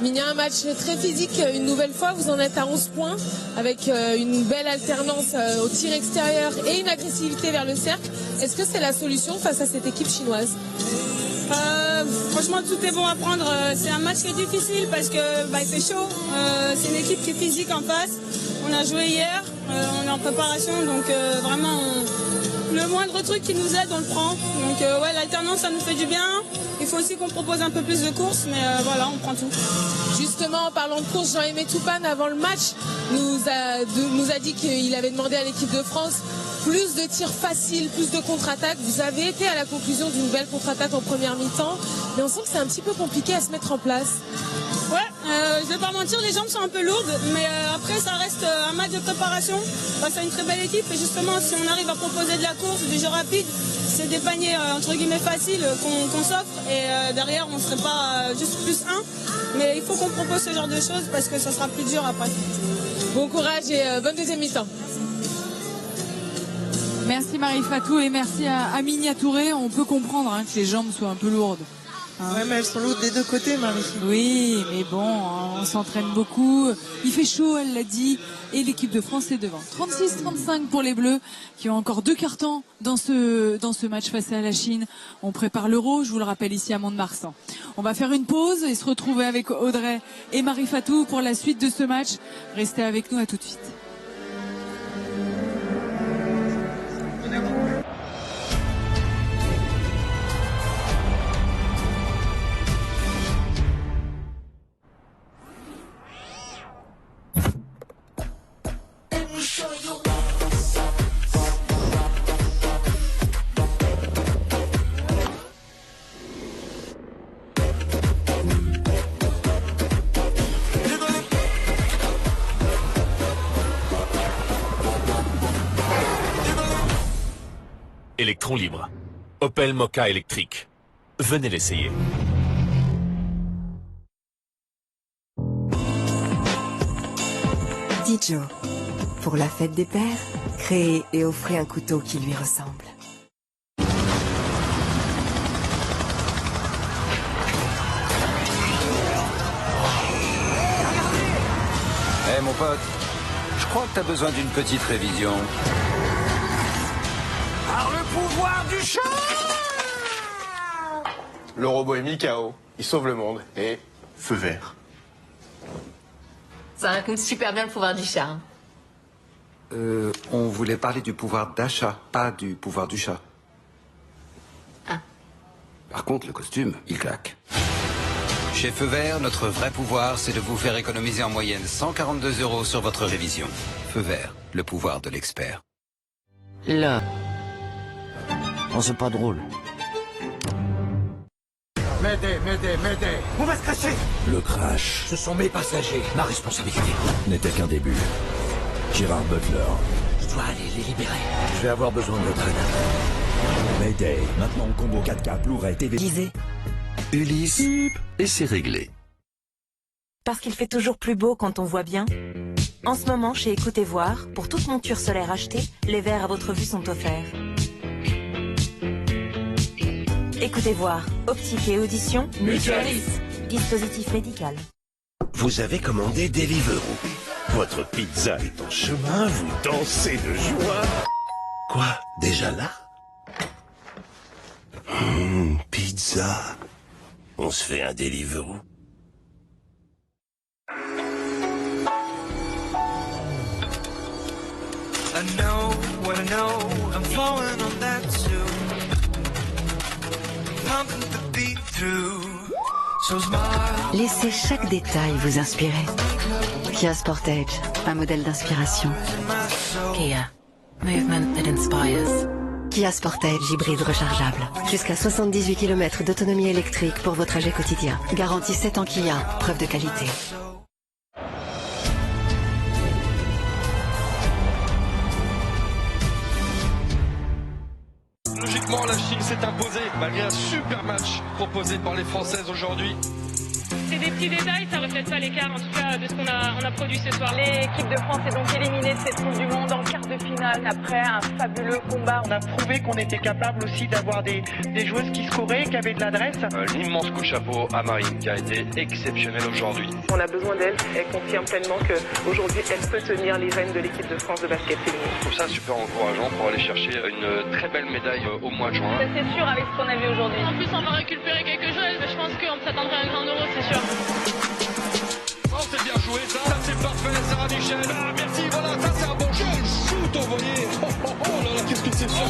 [SPEAKER 10] Minia, un match très physique une nouvelle fois, vous en êtes à 11 points avec une belle alternance au tir extérieur et une agressivité vers le cercle. Est-ce que c'est la solution face à cette équipe chinoise?
[SPEAKER 11] Franchement, tout est bon à prendre. C'est un match qui est difficile parce que il fait chaud. C'est une équipe qui est physique en face. On a joué hier, on est en préparation, donc vraiment le moindre truc qui nous aide, on le prend. Donc ouais, l'alternance, ça nous fait du bien. Il faut aussi qu'on propose un peu plus de courses, mais voilà, on prend tout.
[SPEAKER 10] Justement, en parlant de course, Jean-Aimé Toupane, avant le match, nous a dit qu'il avait demandé à l'équipe de France plus de tirs faciles, plus de contre-attaques. Vous avez été à la conclusion d'une belle contre-attaque en première mi-temps, mais on sent que c'est un petit peu compliqué à se mettre en place.
[SPEAKER 11] Ouais, je vais pas mentir, les jambes sont un peu lourdes, mais après ça reste un match de préparation face à une très belle équipe. Et justement, si on arrive à proposer de la course, du jeu rapide, c'est des paniers entre guillemets faciles qu'on s'offre. Et derrière, on ne serait pas juste plus 1. Mais il faut qu'on propose ce genre de choses parce que ça sera plus dur après.
[SPEAKER 10] Bon courage et bonne deuxième mi-temps.
[SPEAKER 3] Merci Marifatou et merci à Minia Touré. On peut comprendre que les jambes soient un peu lourdes.
[SPEAKER 4] Ouais, mais elles sont lourdes des deux côtés, Marie.
[SPEAKER 3] Oui, mais bon, on s'entraîne beaucoup. Il fait chaud, elle l'a dit. Et l'équipe de France est devant. 36-35 pour les Bleus, qui ont encore 2 cartons dans ce match face à la Chine. On prépare l'Euro, je vous le rappelle, ici à Mont-de-Marsan. On va faire une pause et se retrouver avec Audrey et Marifatou pour la suite de ce match. Restez avec nous, à tout de suite.
[SPEAKER 12] Électron libre. Opel Mokka électrique. Venez l'essayer.
[SPEAKER 5] Dijo. Pour la fête des pères, créez et offrez un couteau qui lui ressemble.
[SPEAKER 13] Eh mon pote, je crois que t'as besoin d'une petite révision.
[SPEAKER 7] Par le pouvoir du chat!
[SPEAKER 14] Le robot est mis KO. Il sauve le monde. Et feu vert.
[SPEAKER 15] Ça raconte super bien le pouvoir du chat.
[SPEAKER 8] On voulait parler du pouvoir d'achat, pas du pouvoir du chat.
[SPEAKER 15] Ah.
[SPEAKER 8] Par contre, le costume, il claque.
[SPEAKER 13] Chez Feu Vert, notre vrai pouvoir, c'est de vous faire économiser en moyenne 142 € sur votre révision. Feu Vert, le pouvoir de l'expert.
[SPEAKER 16] Là. Oh, c'est pas drôle.
[SPEAKER 17] M'aider, on va se cracher.
[SPEAKER 18] Le crash.
[SPEAKER 17] Ce sont mes passagers, ma responsabilité.
[SPEAKER 18] N'était qu'un début. Gérard Butler.
[SPEAKER 17] Je dois aller les libérer. Je vais avoir besoin de votre aide.
[SPEAKER 18] Mayday, maintenant en combo 4K, Blu-ray, TV.
[SPEAKER 5] Lisez.
[SPEAKER 6] Ulysse, et c'est réglé.
[SPEAKER 5] Parce qu'il fait toujours plus beau quand on voit bien. En ce moment, chez Écoutez Voir, pour toute monture solaire achetée, les verres à votre vue sont offerts. Écoutez voir. Optique et audition. Mutualis. Dispositif médical.
[SPEAKER 19] Vous avez commandé Deliveroo. Votre pizza est en chemin, vous dansez de joie. Quoi? Déjà là? Pizza. On se fait un Deliveroo.
[SPEAKER 20] I know what I know, I'm flowing on that too. Pumping the beat through. So smart.
[SPEAKER 21] Laissez chaque détail vous inspirer. Kia Sportage, un modèle d'inspiration. Kia, movement that inspires. Kia Sportage hybride rechargeable. Jusqu'à 78 km d'autonomie électrique pour vos trajets quotidiens. Garantie 7 ans Kia, preuve de qualité.
[SPEAKER 22] Logiquement, la Chine s'est imposée malgré un super match proposé par les Françaises aujourd'hui.
[SPEAKER 23] C'est des petits détails, ça reflète pas l'écart en tout cas de ce qu'on a produit ce soir. L'équipe de France est donc éliminée de cette Coupe du Monde en quart de finale après un fabuleux combat.
[SPEAKER 24] On a prouvé qu'on était capable aussi d'avoir des joueuses qui scoraient, qui avaient de l'adresse.
[SPEAKER 22] L'immense coup de chapeau à Marine qui a été exceptionnelle aujourd'hui.
[SPEAKER 25] On a besoin d'elle, elle confirme pleinement qu'aujourd'hui elle peut tenir les rênes de l'équipe de France de basket féminin.
[SPEAKER 22] Je trouve ça super encourageant pour aller chercher une très belle médaille au mois de juin.
[SPEAKER 23] C'est sûr avec ce qu'on a vu aujourd'hui. En plus on va récupérer quelque chose, mais je pense qu'on s'attendrait à un grand euro, c'est sûr.
[SPEAKER 22] Oh, c'est bien joué, ça c'est parfait, Sarah Michel. Ah, merci, voilà, ça c'est un bon jeu. Shoot envoyé. Oh là là, qu'est-ce que c'est ça?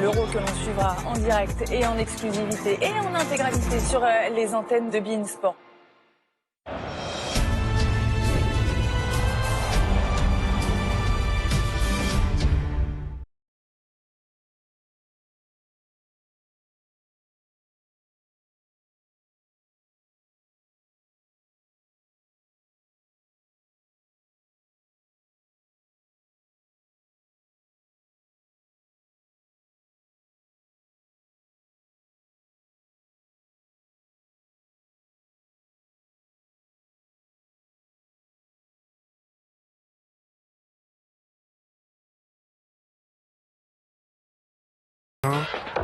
[SPEAKER 23] L'Euro que l'on suivra en direct et en exclusivité et en intégralité sur les antennes de beIN Sport.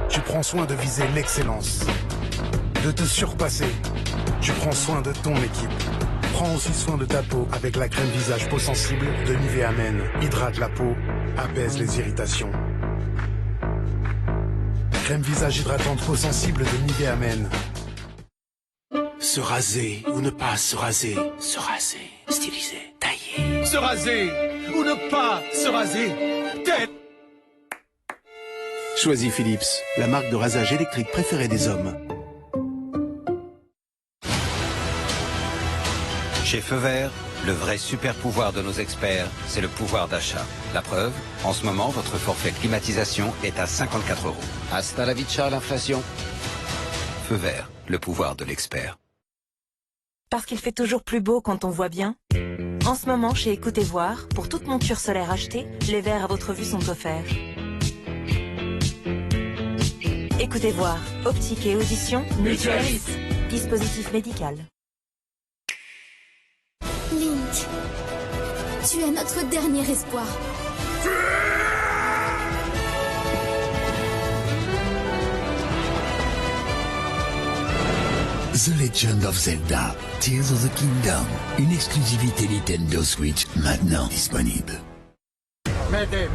[SPEAKER 26] Tu prends soin de viser l'excellence, de te surpasser. Tu prends soin de ton équipe. Prends aussi soin de ta peau avec la crème visage peau sensible de Nivea Men. Hydrate la peau, apaise les irritations. Crème visage hydratante peau sensible de Nivea Men.
[SPEAKER 19] Se raser ou ne pas se raser. Se raser, styliser, tailler.
[SPEAKER 27] Se raser ou ne pas se raser. Tête.
[SPEAKER 19] Choisis Philips, la marque de rasage électrique préférée des hommes.
[SPEAKER 13] Chez Feu Vert, le vrai super pouvoir de nos experts, c'est le pouvoir d'achat. La preuve, en ce moment, votre forfait climatisation est à 54 €. Hasta la vista, l'inflation. Feu Vert, le pouvoir de l'expert.
[SPEAKER 5] Parce qu'il fait toujours plus beau quand on voit bien. En ce moment, chez Écoutez Voir, pour toute monture solaire achetée, les verres à votre vue sont offerts. Écoutez voir. Optique et audition. Mutualis. Dispositif médical.
[SPEAKER 28] Link, tu es notre dernier espoir.
[SPEAKER 29] The Legend of Zelda, Tears of the Kingdom, une exclusivité Nintendo Switch maintenant disponible.
[SPEAKER 27] M'aider,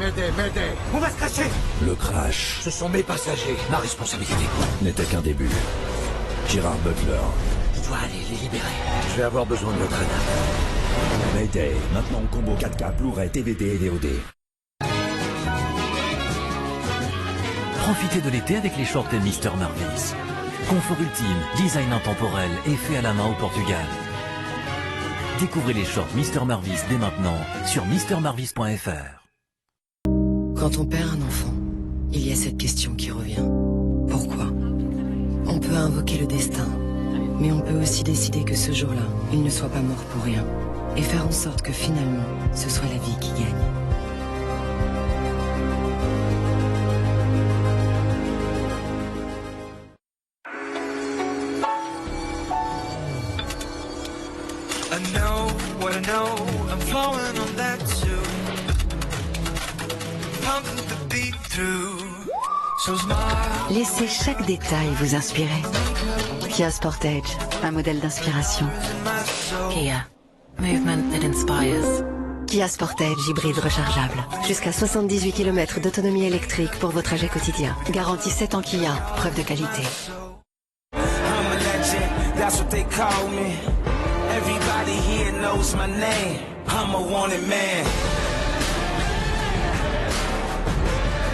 [SPEAKER 27] on va se cracher.
[SPEAKER 18] Le crash.
[SPEAKER 17] Ce sont mes passagers, ma responsabilité.
[SPEAKER 18] N'était qu'un début. Gerard Butler.
[SPEAKER 17] Je dois aller les libérer.
[SPEAKER 18] Je vais avoir besoin de votre aide. Mayday, maintenant en combo 4K, Blu-ray, DVD et VOD.
[SPEAKER 30] Profitez de l'été avec les shorts de Mr. Marvis. Confort ultime, design intemporel et fait à la main au Portugal. Découvrez les shorts Mr. Marvis dès maintenant sur mrmarvis.fr.
[SPEAKER 21] Quand on perd un enfant, il y a cette question qui revient. Pourquoi? On peut invoquer le destin, mais on peut aussi décider que ce jour-là, il ne soit pas mort pour rien, et faire en sorte que finalement, ce soit la vie qui gagne.
[SPEAKER 20] I know what I know, I'm flowing on that too. Pumping the beat through.
[SPEAKER 21] Laissez chaque détail vous inspirer. Kia Sportage, un modèle d'inspiration.
[SPEAKER 15] Kia. Movement that inspires.
[SPEAKER 21] Kia Sportage hybride rechargeable. Jusqu'à 78 km d'autonomie électrique pour vos trajets quotidiens. Garantie 7 ans Kia, preuve de qualité.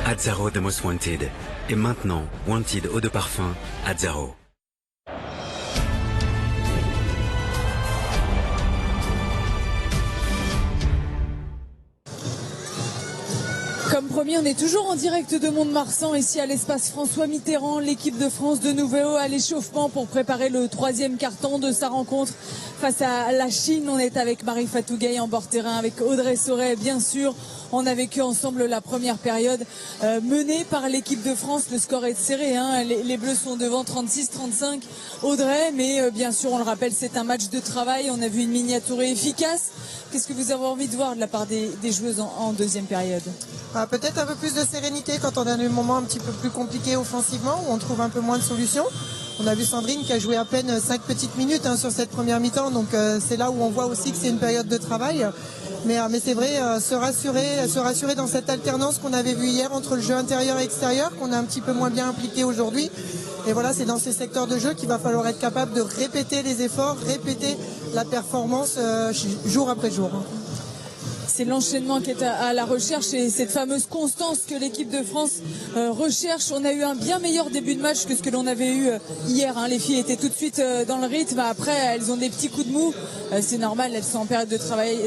[SPEAKER 1] Azzaro The Most Wanted. Et maintenant, Wanted eau de parfum, Azzaro.
[SPEAKER 2] Comme promis, on est toujours en direct de Mont-de-Marsan, ici à l'espace François Mitterrand. L'équipe de France de nouveau à l'échauffement pour préparer le troisième carton de sa rencontre face à la Chine. On est avec Marie-Fatou Gaye en bord terrain, avec Audrey Sauret, bien sûr. On a vécu ensemble la première période menée par l'équipe de France. Le score est serré, hein. Les Bleus sont devant 36-35. Audrey, mais bien sûr, on le rappelle, c'est un match de travail. On a vu une miniaturée efficace. Qu'est-ce que vous avez envie de voir de la part des joueuses en deuxième période?
[SPEAKER 3] Peut-être un peu plus de sérénité quand on a des moments un petit peu plus compliqués offensivement, où on trouve un peu moins de solutions. On a vu Sandrine qui a joué à peine 5 petites minutes sur cette première mi-temps, donc c'est là où on voit aussi que c'est une période de travail. Mais c'est vrai, se rassurer dans cette alternance qu'on avait vue hier entre le jeu intérieur et extérieur, qu'on a un petit peu moins bien impliqué aujourd'hui. Et voilà, c'est dans ces secteurs de jeu qu'il va falloir être capable de répéter les efforts, répéter la performance jour après jour.
[SPEAKER 2] C'est l'enchaînement qui est à la recherche et cette fameuse constance que l'équipe de France recherche. On a eu un bien meilleur début de match que ce que l'on avait eu hier. Les filles étaient tout de suite dans le rythme. Après, elles ont des petits coups de mou. C'est normal, elles sont en période de travail.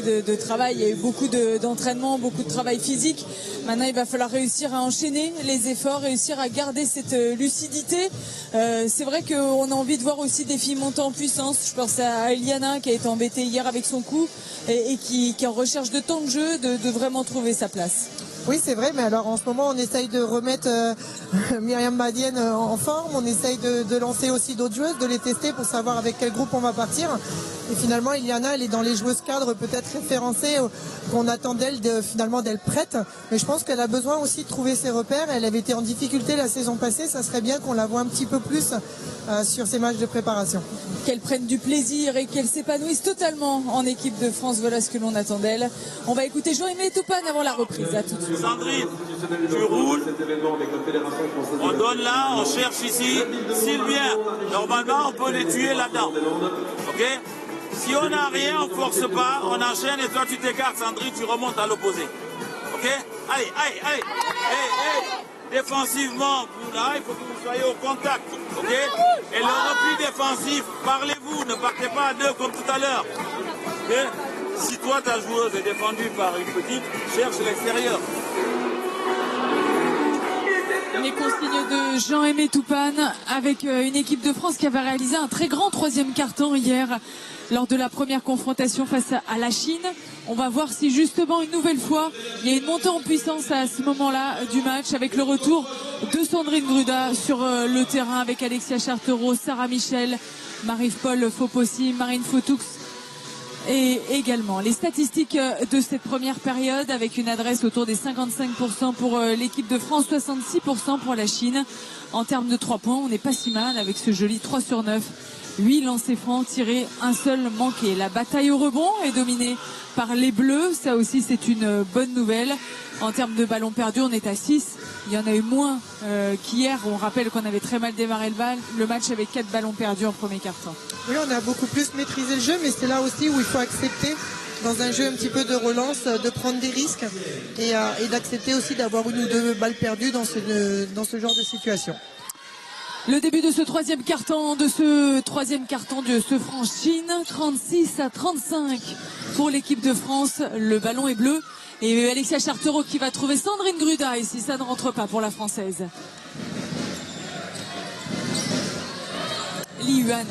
[SPEAKER 2] Il y a eu beaucoup d'entraînement, beaucoup de travail physique. Maintenant, il va falloir réussir à enchaîner les efforts, réussir à garder cette lucidité. C'est vrai qu'on a envie de voir aussi des filles monter en puissance. Je pense à Eliana qui a été embêtée hier avec son coup et qui est en recherche de temps de jeu, de vraiment trouver sa place.
[SPEAKER 3] Oui, c'est vrai, mais alors en ce moment, on essaye de remettre Myriam Madienne en forme, on essaye de lancer aussi d'autres joueuses, de les tester pour savoir avec quel groupe on va partir. Et finalement, Eliana, elle est dans les joueuses cadres peut-être référencées, qu'on attend d'elle, finalement d'elle prête. Mais je pense qu'elle a besoin aussi de trouver ses repères. Elle avait été en difficulté la saison passée, ça serait bien qu'on la voit un petit peu plus sur ces matchs de préparation.
[SPEAKER 2] Qu'elle prenne du plaisir et qu'elle s'épanouisse totalement en équipe de France, voilà ce que l'on attend d'elle. On va écouter Jean-Aimé Toupane avant la reprise. À tout de suite.
[SPEAKER 4] Sandrine, tu roules, on donne là, on cherche ici, Sylvien, normalement on peut les tuer là-dedans, ok? Si on n'a rien, on force pas, on enchaîne et toi tu t'écartes Sandrine, tu remontes à l'opposé, ok? Allez, défensivement, vous là, il faut que vous soyez au contact, ok? Et le repli défensif, parlez-vous, ne partez pas à deux comme tout à l'heure, ok? Si toi, ta joueuse est défendue par une petite, cherche l'extérieur.
[SPEAKER 2] Les consignes de Jean-Aimé Toupane avec une équipe de France qui avait réalisé un très grand troisième quart-temps hier lors de la première confrontation face à la Chine. On va voir si justement une nouvelle fois il y a une montée en puissance à ce moment-là du match avec le retour de Sandrine Gruda sur le terrain avec Alexia Chartereau, Sarah Michel, Marie-Paul Fopossi, Marine Fotoux. Et également les statistiques de cette première période avec une adresse autour des 55% pour l'équipe de France, 66% pour la Chine. En termes de 3 points, on n'est pas si mal avec ce joli 3 sur 9. 8 lancers francs tirés, un seul manqué. La bataille au rebond est dominée par les Bleus. Ça aussi, c'est une bonne nouvelle. En termes de ballons perdus, on est à 6. Il y en a eu moins qu'hier. On rappelle qu'on avait très mal démarré le match avec 4 ballons perdus en premier quart-temps.
[SPEAKER 3] Oui, on a beaucoup plus maîtrisé le jeu, mais c'est là aussi où il faut accepter, dans un jeu un petit peu de relance, de prendre des risques et d'accepter aussi d'avoir 1 ou 2 balles perdues dans ce genre de situation.
[SPEAKER 2] Le début de ce troisième carton de ce France-Chine, 36-35 pour l'équipe de France. Le ballon est bleu et Alexia Chartereau qui va trouver Sandrine Gruda ici, ça ne rentre pas pour la Française. Li Yuan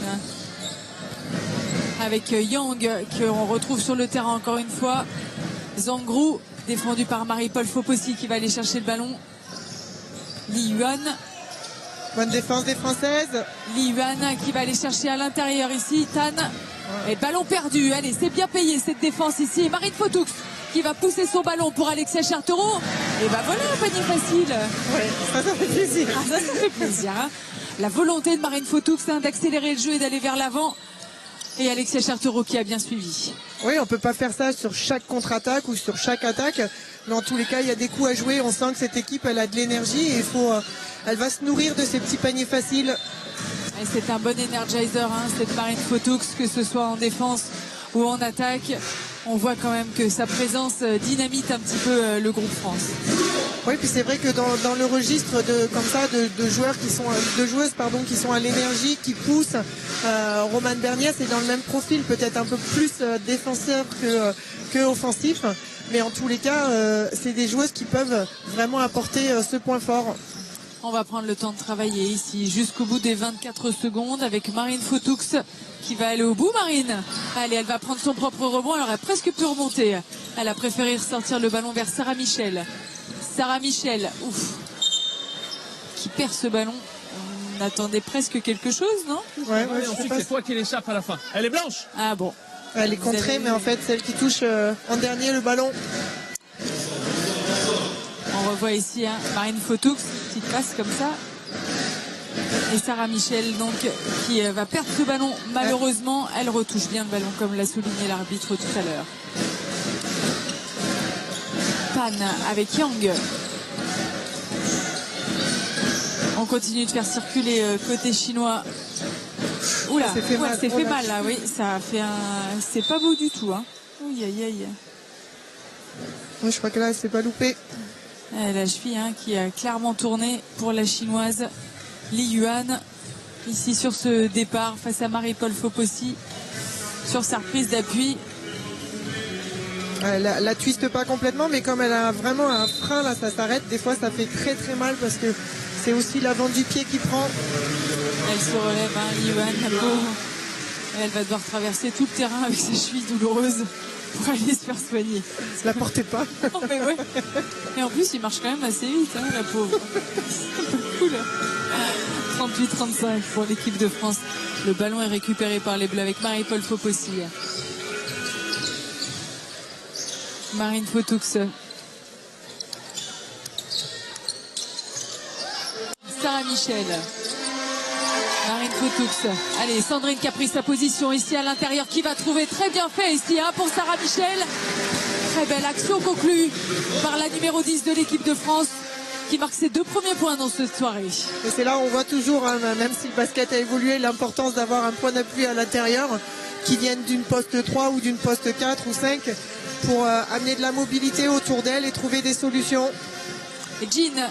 [SPEAKER 2] avec Yang qu'on retrouve sur le terrain encore une fois. Zhang défendu par Marie-Paul Fopossi qui va aller chercher le ballon. Li Yuan.
[SPEAKER 3] Bonne défense des Françaises.
[SPEAKER 2] Li Yuan qui va aller chercher à l'intérieur ici. Tan. Et ballon perdu. Allez, c'est bien payé cette défense ici. Et Marine Fotoux qui va pousser son ballon pour Alexia Chartereau. Et bah voilà, un panier facile.
[SPEAKER 3] Ouais, ça fait plaisir.
[SPEAKER 2] Ah, ça fait plaisir. Hein. La volonté de Marine Fotoux d'accélérer le jeu et d'aller vers l'avant. Et Alexia Chartereau qui a bien suivi.
[SPEAKER 3] Oui, on peut pas faire ça sur chaque contre-attaque ou sur chaque attaque. Mais en tous les cas, il y a des coups à jouer. On sent que cette équipe, elle a de l'énergie et elle va se nourrir de ces petits paniers faciles.
[SPEAKER 2] Et c'est un bon energizer, hein, cette Marine Fotoux, que ce soit en défense ou en attaque. On voit quand même que sa présence dynamite un petit peu le groupe France.
[SPEAKER 3] Oui, puis c'est vrai que dans le registre de joueurs qui sont de joueuses qui sont à l'énergie, qui poussent, Romane Bernier c'est dans le même profil, peut-être un peu plus défenseur que offensif, mais en tous les cas c'est des joueuses qui peuvent vraiment apporter ce point fort.
[SPEAKER 2] On va prendre le temps de travailler ici jusqu'au bout des 24 secondes avec Marine Fotoux qui va aller au bout. Marine, allez, elle va prendre son propre rebond, elle aurait presque pu remonter. Elle a préféré ressortir le ballon vers Sarah Michel. Sarah Michel, ouf, qui perd ce ballon. On attendait presque quelque chose, non?
[SPEAKER 27] Ouais, ensuite c'est toi qui l'échappe à la fin. Elle est blanche.
[SPEAKER 2] Ah bon.
[SPEAKER 3] Elle est contrée, mais en fait celle qui touche en dernier le ballon.
[SPEAKER 2] On revoit ici hein, Marine Fotoux qui passe comme ça. Et Sarah Michel donc qui va perdre ce ballon. Malheureusement, elle retouche bien le ballon comme l'a souligné l'arbitre tout à l'heure. Pan avec Yang. On continue de faire circuler côté chinois. Oula, c'est fait mal là, oui. Ça a fait un. C'est pas beau du tout, hein. Ouh, aïe, aïe.
[SPEAKER 3] Oui, je crois que là, elle s'est pas loupée.
[SPEAKER 2] La cheville hein, qui a clairement tourné pour la chinoise Li Yuan. Ici sur ce départ face à Marie-Paul Fopossi. Sur sa reprise d'appui.
[SPEAKER 3] Elle la twiste pas complètement, mais comme elle a vraiment un frein, là, ça s'arrête. Des fois, ça fait très très mal parce que c'est aussi l'avant du pied qui prend.
[SPEAKER 2] Elle se relève, hein, Li Yuan, la pauvre. Elle va devoir traverser tout le terrain avec ses chevilles douloureuses pour aller se faire soigner.
[SPEAKER 3] La portez pas.
[SPEAKER 2] Non, mais ouais. Et en plus, il marche quand même assez vite, hein, la pauvre. C'est un peu cool. 38-35 pour l'équipe de France. Le ballon est récupéré par les Bleus avec Marie-Paul Fopossi. Marine Fotoux. Sarah Michel. Marine Fotoux. Allez, Sandrine qui a pris sa position ici à l'intérieur, qui va trouver très bien fait ici hein, pour Sarah Michel. Très belle action conclue par la numéro 10 de l'équipe de France qui marque ses 2 premiers points dans cette soirée.
[SPEAKER 3] Et c'est là où on voit toujours, hein, même si le basket a évolué, l'importance d'avoir un point d'appui à l'intérieur qui vienne d'une poste 3 ou d'une poste 4 ou 5 pour amener de la mobilité autour d'elle et trouver des solutions.
[SPEAKER 2] Et Jean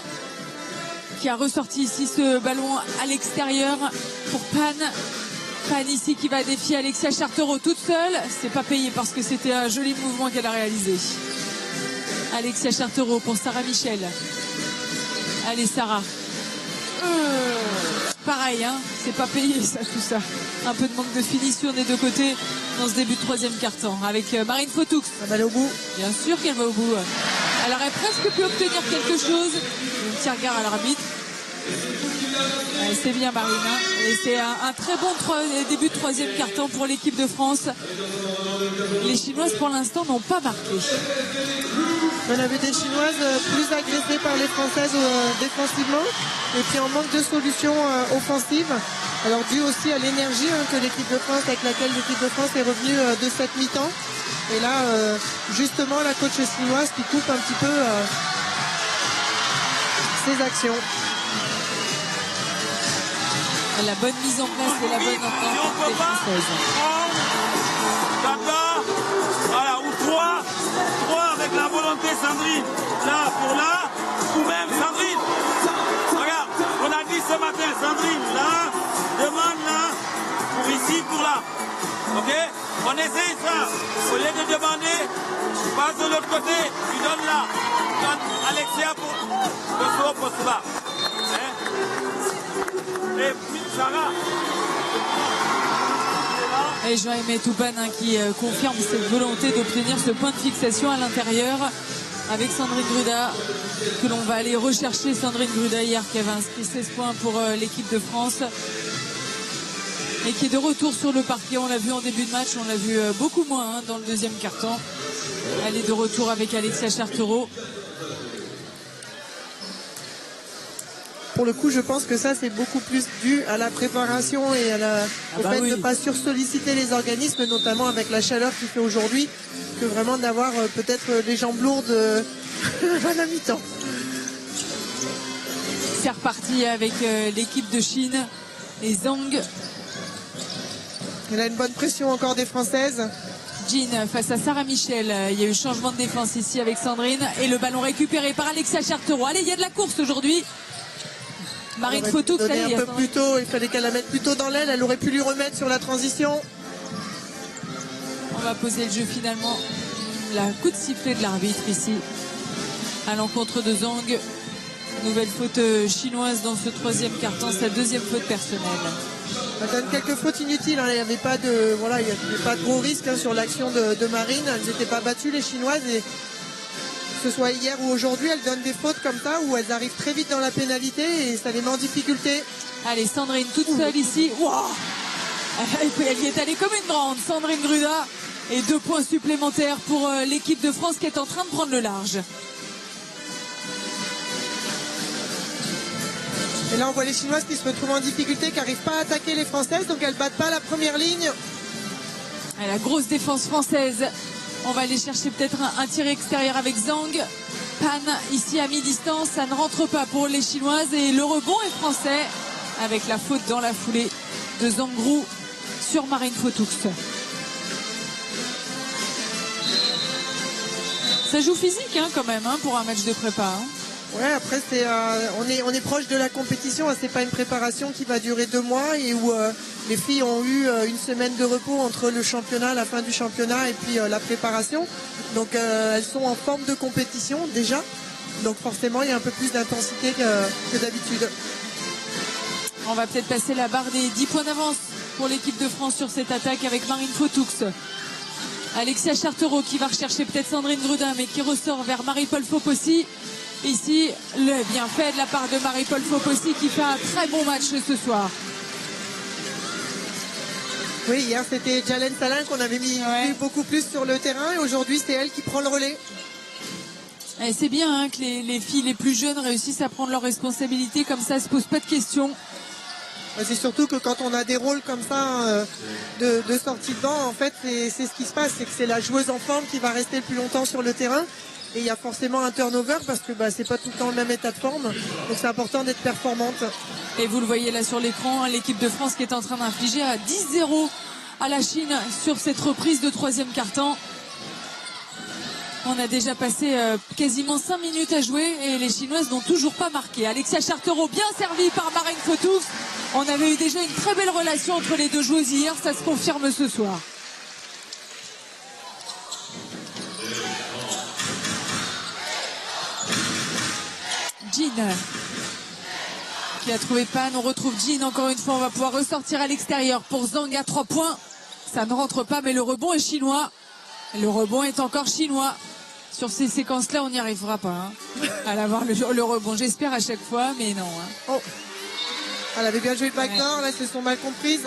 [SPEAKER 2] qui a ressorti ici ce ballon à l'extérieur pour Pan. Pan ici qui va défier Alexia Chartereau toute seule. C'est pas payé parce que c'était un joli mouvement qu'elle a réalisé. Alexia Chartereau pour Sarah Michel. Allez Sarah. Pareil, hein, c'est pas payé ça, tout ça. Un peu de manque de finition des deux côtés dans ce début de troisième quart-temps. Avec Marine Fotoux.
[SPEAKER 3] Elle va aller au bout.
[SPEAKER 2] Bien sûr qu'elle va au bout. Elle aurait presque pu obtenir quelque chose. Un petit regard à l'arbitre. C'est bien Marine. Hein. Et c'est un très bon début de troisième quart-temps pour l'équipe de France. Les Chinoises pour l'instant n'ont pas marqué.
[SPEAKER 3] On a vu des Chinoises plus agressées par les Françaises défensivement et puis en manque de solutions offensives. Alors dû aussi à l'énergie hein, que l'équipe de France, avec laquelle l'équipe de France est revenue de cette mi-temps. Et là, justement, la coach chinoise qui coupe un petit peu ses actions.
[SPEAKER 2] La bonne mise en place et la bonne entente des Françaises.
[SPEAKER 4] D'accord. Voilà, ou 3 avec la volonté Sandrine, là pour là, ou même Sandrine. Regarde, on a dit ce matin, Sandrine, là, demande là, pour ici, pour là. Ok? On essaye ça. Au lieu de demander, passe de l'autre côté, tu donnes là. Donne Alexia pour le saut poste là. Hein? Et puis Sarah.
[SPEAKER 2] Et Jean-Aimé Toupane hein, qui confirme cette volonté d'obtenir ce point de fixation à l'intérieur avec Sandrine Gruda que l'on va aller rechercher. Sandrine Gruda hier qui avait inscrit 16 points pour l'équipe de France et qui est de retour sur le parquet. On l'a vu en début de match, on l'a vu beaucoup moins hein, dans le deuxième quart-temps. Elle est de retour avec Alexia Chartereau.
[SPEAKER 3] pour le coup, je pense que ça, c'est beaucoup plus dû à la préparation et au fait de ne pas sursolliciter les organismes, notamment avec la chaleur qu'il fait aujourd'hui, que vraiment d'avoir peut-être les jambes lourdes à la mi-temps.
[SPEAKER 2] C'est reparti avec l'équipe de Chine, les Zhang.
[SPEAKER 3] Il a une bonne pression encore des Françaises.
[SPEAKER 2] Jean face à Sarah Michel. Il y a eu changement de défense ici avec Sandrine. Et le ballon récupéré par Alexia Chartereau. Allez, il y a de la course aujourd'hui. Marine Fotoux,
[SPEAKER 3] un peu plus tôt, il fallait qu'elle la mette plus tôt dans l'aile. Elle aurait pu lui remettre sur la transition.
[SPEAKER 2] On va poser le jeu finalement. La coup de sifflet de l'arbitre ici. À l'encontre de Zhang. Nouvelle faute chinoise dans ce troisième quart-temps. Sa deuxième faute personnelle.
[SPEAKER 3] Ça donne quelques fautes inutiles, hein. Il n'y avait pas de, voilà, il y avait pas de gros risques sur l'action de Marine. Elles n'étaient pas battues les Chinoises et que ce soit hier ou aujourd'hui, elles donnent des fautes comme ça où elles arrivent très vite dans la pénalité et ça les met en difficulté.
[SPEAKER 2] Allez, Sandrine toute seule ici. Wow, elle y est allée comme une grande, Sandrine Gruda. Et 2 points supplémentaires pour l'équipe de France qui est en train de prendre le large.
[SPEAKER 3] Et là, on voit les Chinoises qui se retrouvent en difficulté, qui n'arrivent pas à attaquer les Françaises, donc elles ne battent pas la première ligne.
[SPEAKER 2] Et la grosse défense française. On va aller chercher peut-être un tir extérieur avec Zhang. Pan ici à mi-distance, ça ne rentre pas pour les Chinoises. Et le rebond est français avec la faute dans la foulée de Zhang Ru sur Marine Fotoux. Ça joue physique hein, quand même hein, pour un match de prépa. Hein.
[SPEAKER 3] Ouais, après on est proche de la compétition, c'est pas une préparation qui va durer 2 mois et où les filles ont eu une semaine de repos entre le championnat, la fin du championnat et puis la préparation. Donc elles sont en forme de compétition déjà. Donc forcément il y a un peu plus d'intensité que d'habitude.
[SPEAKER 2] On va peut-être passer la barre des 10 points d'avance pour l'équipe de France sur cette attaque avec Marine Fotoux. Alexia Chartereau qui va rechercher peut-être Sandrine Grudin mais qui ressort vers Marie-Paul Fopossi. Ici, le bienfait de la part de Marie-Paul Fopossi qui fait un très bon match ce soir.
[SPEAKER 3] Oui, hier c'était Jalen Salin qu'on avait mis beaucoup plus sur le terrain et aujourd'hui c'est elle qui prend le relais.
[SPEAKER 2] Et c'est bien hein, que les filles les plus jeunes réussissent à prendre leurs responsabilités, comme ça, elles se posent pas de questions.
[SPEAKER 3] C'est surtout que quand on a des rôles comme ça de sortie de banc, en fait c'est ce qui se passe, c'est que c'est la joueuse en forme qui va rester le plus longtemps sur le terrain. Et il y a forcément un turnover parce que c'est pas tout le temps le même état de forme. Donc c'est important d'être performante.
[SPEAKER 2] Et vous le voyez là sur l'écran, l'équipe de France qui est en train d'infliger à 10-0 à la Chine sur cette reprise de troisième quart-temps. On a déjà passé quasiment 5 minutes à jouer et les Chinoises n'ont toujours pas marqué. Alexia Chartereau bien servie par Marine Fotoux. On avait eu déjà une très belle relation entre les deux joueuses hier, ça se confirme ce soir. Jean qui a trouvé Pan, on retrouve Jean encore une fois, on va pouvoir ressortir à l'extérieur pour Zhang à 3 points. Ça ne rentre pas mais le rebond est chinois. Le rebond est encore chinois. Sur ces séquences-là, on n'y arrivera pas hein, à avoir le rebond. J'espère à chaque fois, mais non. Hein.
[SPEAKER 3] Oh. Elle avait bien joué le backdoor, là, elles se sont mal comprises.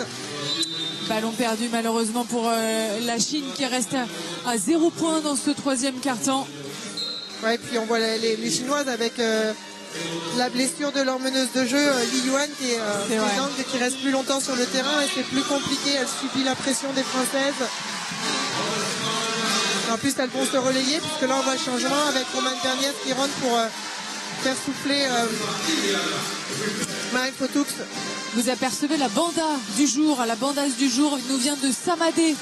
[SPEAKER 2] Ballon perdu malheureusement pour la Chine qui reste à 0 points dans ce troisième quart-temps.
[SPEAKER 3] Ouais, puis on voit les Chinoises avec la blessure de leur meneuse de jeu, Li Yuan, qui reste plus longtemps sur le terrain et c'est plus compliqué. Elle subit la pression des Françaises. En plus, elles vont se relayer puisque là, on voit le changement avec Romane Bernier qui rentre pour faire souffler Marine Fotoux.
[SPEAKER 2] Vous apercevez la banda du jour. La bandasse du jour nous vient de Samadé,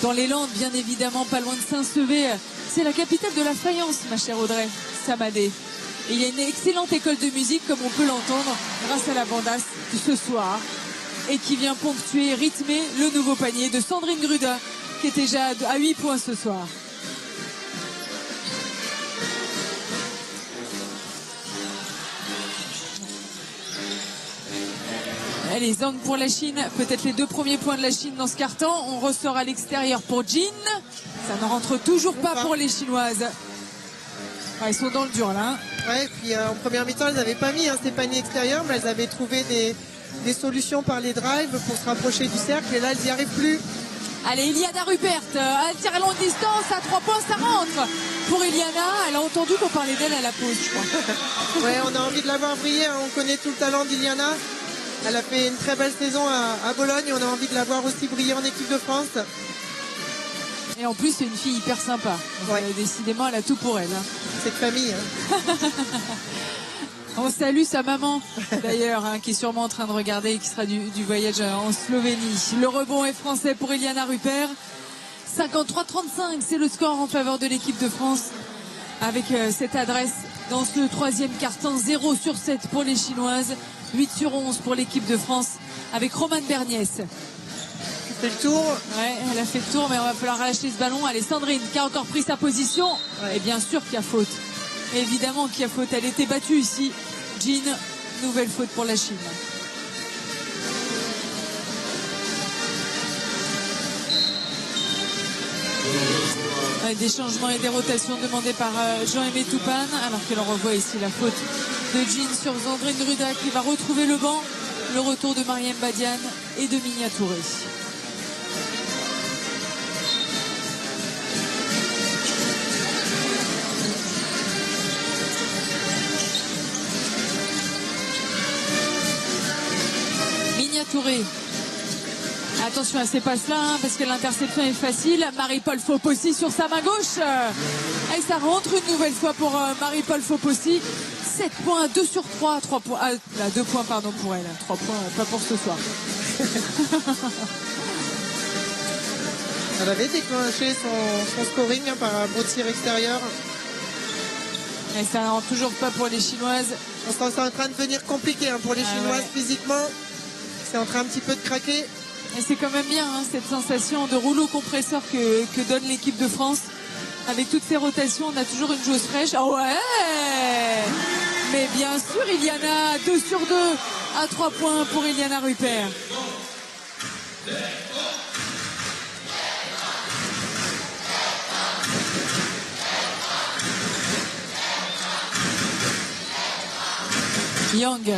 [SPEAKER 2] dans les Landes, bien évidemment, pas loin de Saint-Sevé. C'est la capitale de la faïence, ma chère Audrey, Samadé. Et il y a une excellente école de musique, comme on peut l'entendre, grâce à la bandasse de ce soir. Et qui vient ponctuer, rythmer le nouveau panier de Sandrine Gruda, qui est déjà à 8 points ce soir. Allez, Zhang pour la Chine, peut-être les 2 premiers points de la Chine dans ce carton. On ressort à l'extérieur pour Jean. Ça ne rentre toujours pas pour les Chinoises. Ils sont dans le dur là.
[SPEAKER 3] Ouais, et puis en première mi-temps, elles n'avaient pas mis ces paniers extérieurs, mais elles avaient trouvé des solutions par les drives pour se rapprocher du cercle. Et là, elles n'y arrivent plus.
[SPEAKER 2] Allez, Iliada Rupert, elle tire à longue distance, à 3 points, ça rentre pour Iliana. Elle a entendu qu'on parlait d'elle à la pause, je crois.
[SPEAKER 3] Ouais, on a envie de la voir briller. On connaît tout le talent d'Iliana. Elle a fait une très belle saison à Bologne. On a envie de la voir aussi briller en équipe de France.
[SPEAKER 2] Et en plus, c'est une fille hyper sympa. Donc, décidément, elle a tout pour elle. Hein.
[SPEAKER 3] C'est de famille. Hein.
[SPEAKER 2] On salue sa maman, d'ailleurs, hein, qui est sûrement en train de regarder et qui sera du voyage en Slovénie. Le rebond est français pour Iliana Rupert. 53-35, c'est le score en faveur de l'équipe de France. Avec cette adresse dans ce troisième quart-temps, 0 sur 7 pour les Chinoises, 8 sur 11 pour l'équipe de France, avec Romane Berniès.
[SPEAKER 3] C'est le tour.
[SPEAKER 2] Ouais, elle a fait le tour, mais on va falloir lâcher ce ballon. Allez, Sandrine qui a encore pris sa position. Ouais. Et bien sûr qu'il y a faute. Évidemment qu'il y a faute. Elle était battue ici. Jean, nouvelle faute pour la Chine. Des changements et des rotations demandées par Jean-Aimé Toupane, alors que l'on revoit ici la faute de Jean sur Sandrine Ruda qui va retrouver le banc. Le retour de Mariam Badiane et de Minia Touré. Minia Touré. Attention à ces passes-là, hein, parce que l'interception est facile. Marie-Paul Fopossi sur sa main gauche. Et ça rentre une nouvelle fois pour Marie-Paul Fopossi. 7 points, 2 sur 3. 3 points, 2 points pardon, pour elle. 3 points, pas pour ce soir.
[SPEAKER 3] Elle avait déclenché son scoring hein, par un beau tir extérieur.
[SPEAKER 2] Et ça ne rentre toujours pas pour les Chinoises.
[SPEAKER 3] C'est en train de devenir compliqué hein, pour les Chinoises physiquement. C'est en train un petit peu de craquer.
[SPEAKER 2] Et c'est quand même bien hein, cette sensation de rouleau compresseur que donne l'équipe de France. Avec toutes ces rotations, on a toujours une joueuse fraîche. Oh ouais! Mais bien sûr, Iliana, 2 sur 2 à 3 points pour Iliana Rupert. Yang.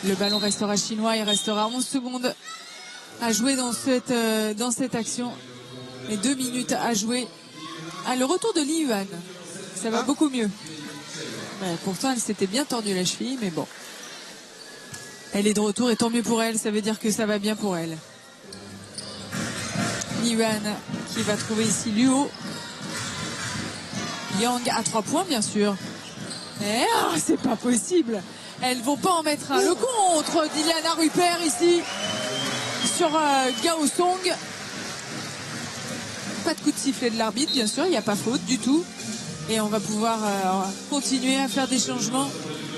[SPEAKER 2] Le ballon restera chinois, il restera 11 secondes à jouer dans cette action. Et 2 minutes à jouer. Ah, le retour de Li Yuan, ça va beaucoup mieux. Ouais, pourtant, elle s'était bien tordue la cheville, mais bon. Elle est de retour et tant mieux pour elle, ça veut dire que ça va bien pour elle. Li Yuan qui va trouver ici Luo. Yang à 3 points, bien sûr. Mais c'est pas possible. Elles vont pas en mettre un. Le contre d'Iliana Rupert ici sur Gao Song. Pas de coup de sifflet de l'arbitre, bien sûr, il n'y a pas faute du tout. Et on va pouvoir continuer à faire des changements.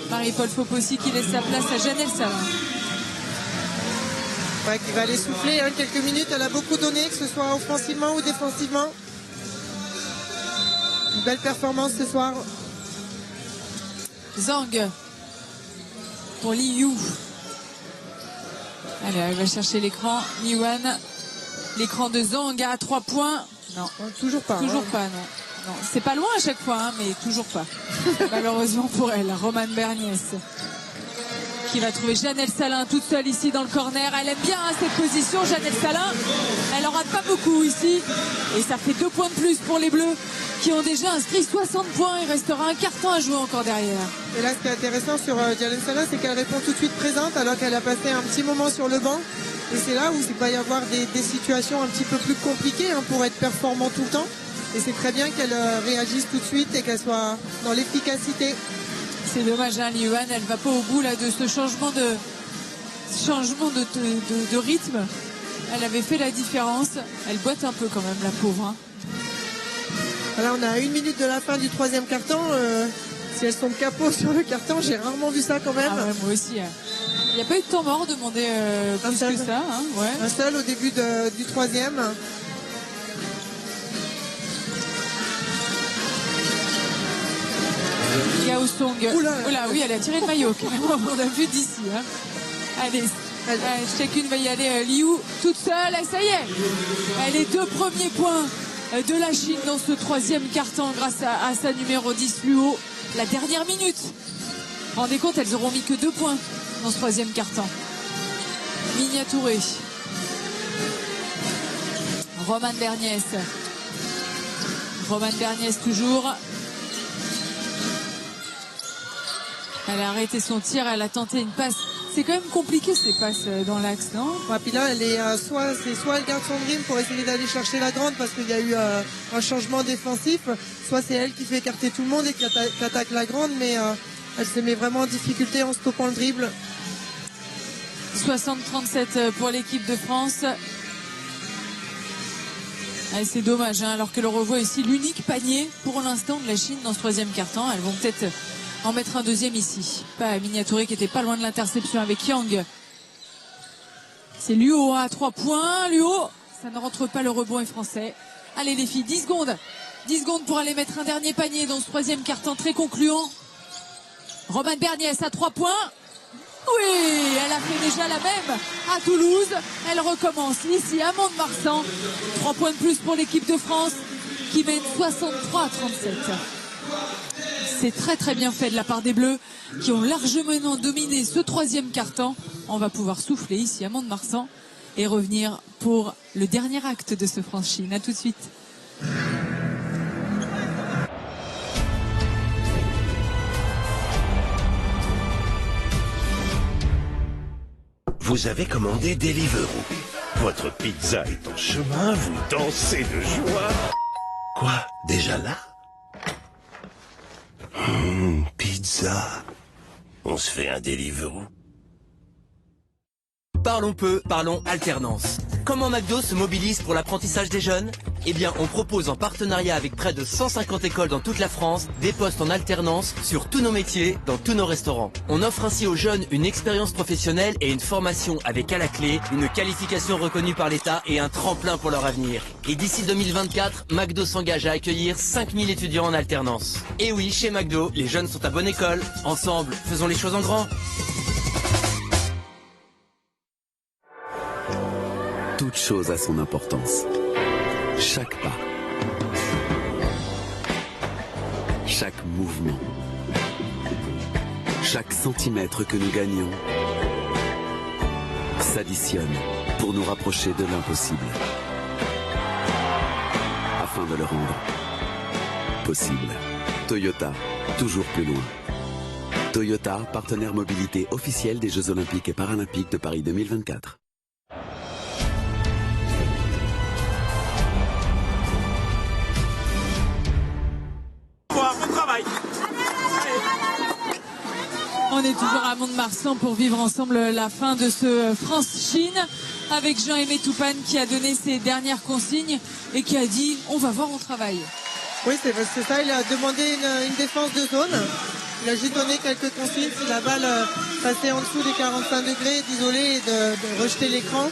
[SPEAKER 2] Marie-Paul Fopossi qui laisse sa place à Janelle Salin.
[SPEAKER 3] Ouais, qui va aller souffler hein, quelques minutes. Elle a beaucoup donné, que ce soit offensivement ou défensivement. Une belle performance ce soir.
[SPEAKER 2] Zhang pour Li Yu. Allez, elle va chercher l'écran. Li Yuan. L'écran de Zhang à 3 points. Non,
[SPEAKER 3] toujours pas.
[SPEAKER 2] Toujours pas, non. Non, c'est pas loin à chaque fois, hein, mais toujours pas. Malheureusement pour elle, Romane Berniès qui va trouver Janelle Salin toute seule ici dans le corner. Elle aime bien hein, cette position, Janelle Salin. Elle en rate pas beaucoup ici. Et ça fait 2 points de plus pour les Bleus qui ont déjà inscrit 60 points. Il restera un quart-temps à jouer encore derrière.
[SPEAKER 3] Et là, ce qui est intéressant sur Janelle Salin, c'est qu'elle répond tout de suite présente alors qu'elle a passé un petit moment sur le banc. Et c'est là où il va y avoir des situations un petit peu plus compliquées hein, pour être performant tout le temps. Et c'est très bien qu'elle réagisse tout de suite et qu'elle soit dans l'efficacité.
[SPEAKER 2] C'est dommage, hein, Li Yuan, elle va pas au bout là, de ce changement de rythme. Elle avait fait la différence. Elle boite un peu quand même, la pauvre. Hein.
[SPEAKER 3] Voilà, on a 1 minute de la fin du 3e quart-temps. Si elles sont de capot sur le carton, j'ai rarement vu ça quand même.
[SPEAKER 2] Ah ouais, moi aussi. Hein. Il n'y a pas eu de temps mort demandé plus que ça. Hein, ouais.
[SPEAKER 3] Un seul au début du 3e.
[SPEAKER 2] Gao Song. Oula, oui, elle a tiré le maillot. On a vu d'ici. Hein. Allez, chacune va y aller. Liu toute seule. Et ça y est. Elle est 2 premiers points de la Chine dans ce 3e quart-temps grâce à sa numéro 10, Luo. La dernière minute. Rendez compte, elles auront mis que 2 points dans ce 3e quart-temps. Minia Touré. Romane Berniès. Romane Berniès toujours. Elle a arrêté son tir, elle a tenté une passe. C'est quand même compliqué ces passes dans l'axe, non?
[SPEAKER 3] Ouais, puis là, elle est soit elle garde son dream pour essayer d'aller chercher la grande parce qu'il y a eu un changement défensif, soit c'est elle qui fait écarter tout le monde et qui attaque la grande, mais elle se met vraiment en difficulté en stoppant le dribble.
[SPEAKER 2] 60-37 pour l'équipe de France. C'est dommage, hein, alors que l'on revoit ici l'unique panier pour l'instant de la Chine dans ce troisième quart-temps. Elles vont peut-être en mettre un deuxième ici. Pas Miniatouré qui était pas loin de l'interception avec Yang. C'est Luo à 3 points. Luo, ça ne rentre pas, le rebond est français. Allez les filles, 10 secondes. 10 secondes pour aller mettre un dernier panier dans ce troisième quart-temps très concluant. Romane Berniès à 3 points. Oui, elle a fait déjà la même à Toulouse. Elle recommence ici à Mont-de-Marsan. 3 points de plus pour l'équipe de France qui mène 63 à 37. C'est très très bien fait de la part des Bleus qui ont largement dominé ce troisième quart-temps. On va pouvoir souffler ici à Mont-de-Marsan et revenir pour le dernier acte de ce France-Chine. A tout de suite.
[SPEAKER 19] Vous avez commandé Deliveroo. Votre pizza est en chemin, vous dansez de joie. Quoi? Déjà là? Pizza. On se fait un Deliveroo.
[SPEAKER 6] Parlons peu, parlons alternance. Comment McDo se mobilise pour l'apprentissage des jeunes? Eh bien, on propose en partenariat avec près de 150 écoles dans toute la France des postes en alternance sur tous nos métiers, dans tous nos restaurants. On offre ainsi aux jeunes une expérience professionnelle et une formation avec à la clé une qualification reconnue par l'État et un tremplin pour leur avenir. Et d'ici 2024, McDo s'engage à accueillir 5000 étudiants en alternance. Et oui, chez McDo, les jeunes sont à bonne école. Ensemble, faisons les choses en grand.
[SPEAKER 7] Toute chose a son importance. Chaque pas, chaque mouvement, chaque centimètre que nous gagnons s'additionne pour nous rapprocher de l'impossible, afin de le rendre possible. Toyota, toujours plus loin. Toyota, partenaire mobilité officiel des Jeux Olympiques et Paralympiques de Paris 2024.
[SPEAKER 2] On est toujours à Mont-de-Marsan pour vivre ensemble la fin de ce France-Chine avec Jean-Aimé Toupane qui a donné ses dernières consignes et qui a dit on va voir, on travaille.
[SPEAKER 3] Oui, c'est ça, il a demandé une défense de zone. Il a juste donné quelques consignes si la balle passait en dessous des 45 degrés, d'isoler et de rejeter l'écran.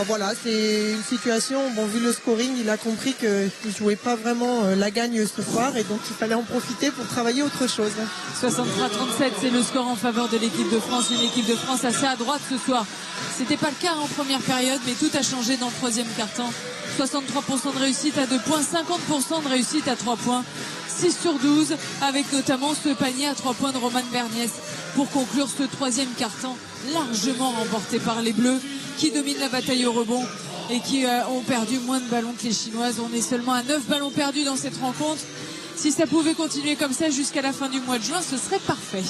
[SPEAKER 3] Voilà, c'est une situation, bon, vu le scoring, il a compris qu'il ne jouait pas vraiment la gagne ce soir et donc il fallait en profiter pour travailler autre chose.
[SPEAKER 2] 63-37, c'est le score en faveur de l'équipe de France, une équipe de France assez à droite ce soir. C'était pas le cas en première période, mais tout a changé dans le troisième quart-temps. 63% de réussite à 2 points, 50% de réussite à 3 points. 6 sur 12, avec notamment ce panier à 3 points de Romane Berniès pour conclure ce troisième quart-temps largement remporté par les Bleus qui dominent la bataille au rebond et qui ont perdu moins de ballons que les Chinoises. On est seulement à 9 ballons perdus dans cette rencontre. Si ça pouvait continuer comme ça jusqu'à la fin du mois de juin, ce serait parfait.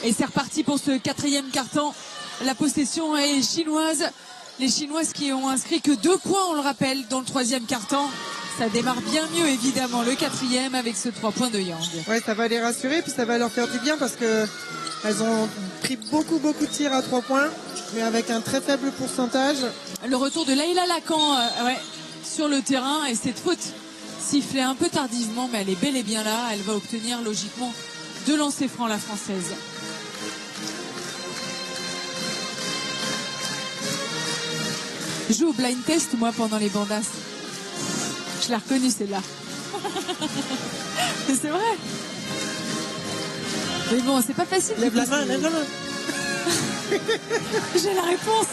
[SPEAKER 2] Et c'est reparti pour ce quatrième quart-temps. La possession est chinoise. Les Chinoises qui ont inscrit que 2 points, on le rappelle, dans le troisième quart-temps. Ça démarre bien mieux, évidemment, le quatrième avec ce 3 points de Yang.
[SPEAKER 3] Ouais, ça va les rassurer, puis ça va leur faire du bien parce que elles ont pris beaucoup de tirs à 3 points, mais avec un très faible pourcentage.
[SPEAKER 2] Le retour de Leïla Lacan sur le terrain et cette faute sifflée un peu tardivement, mais elle est bel et bien là. Elle va obtenir logiquement 2 lancers francs, la Française. Je joue au blind test, moi, pendant les bandasses. Je l'ai reconnue, celle-là. Mais c'est vrai. Mais bon, c'est pas facile.
[SPEAKER 3] Lève la main.
[SPEAKER 2] J'ai la réponse.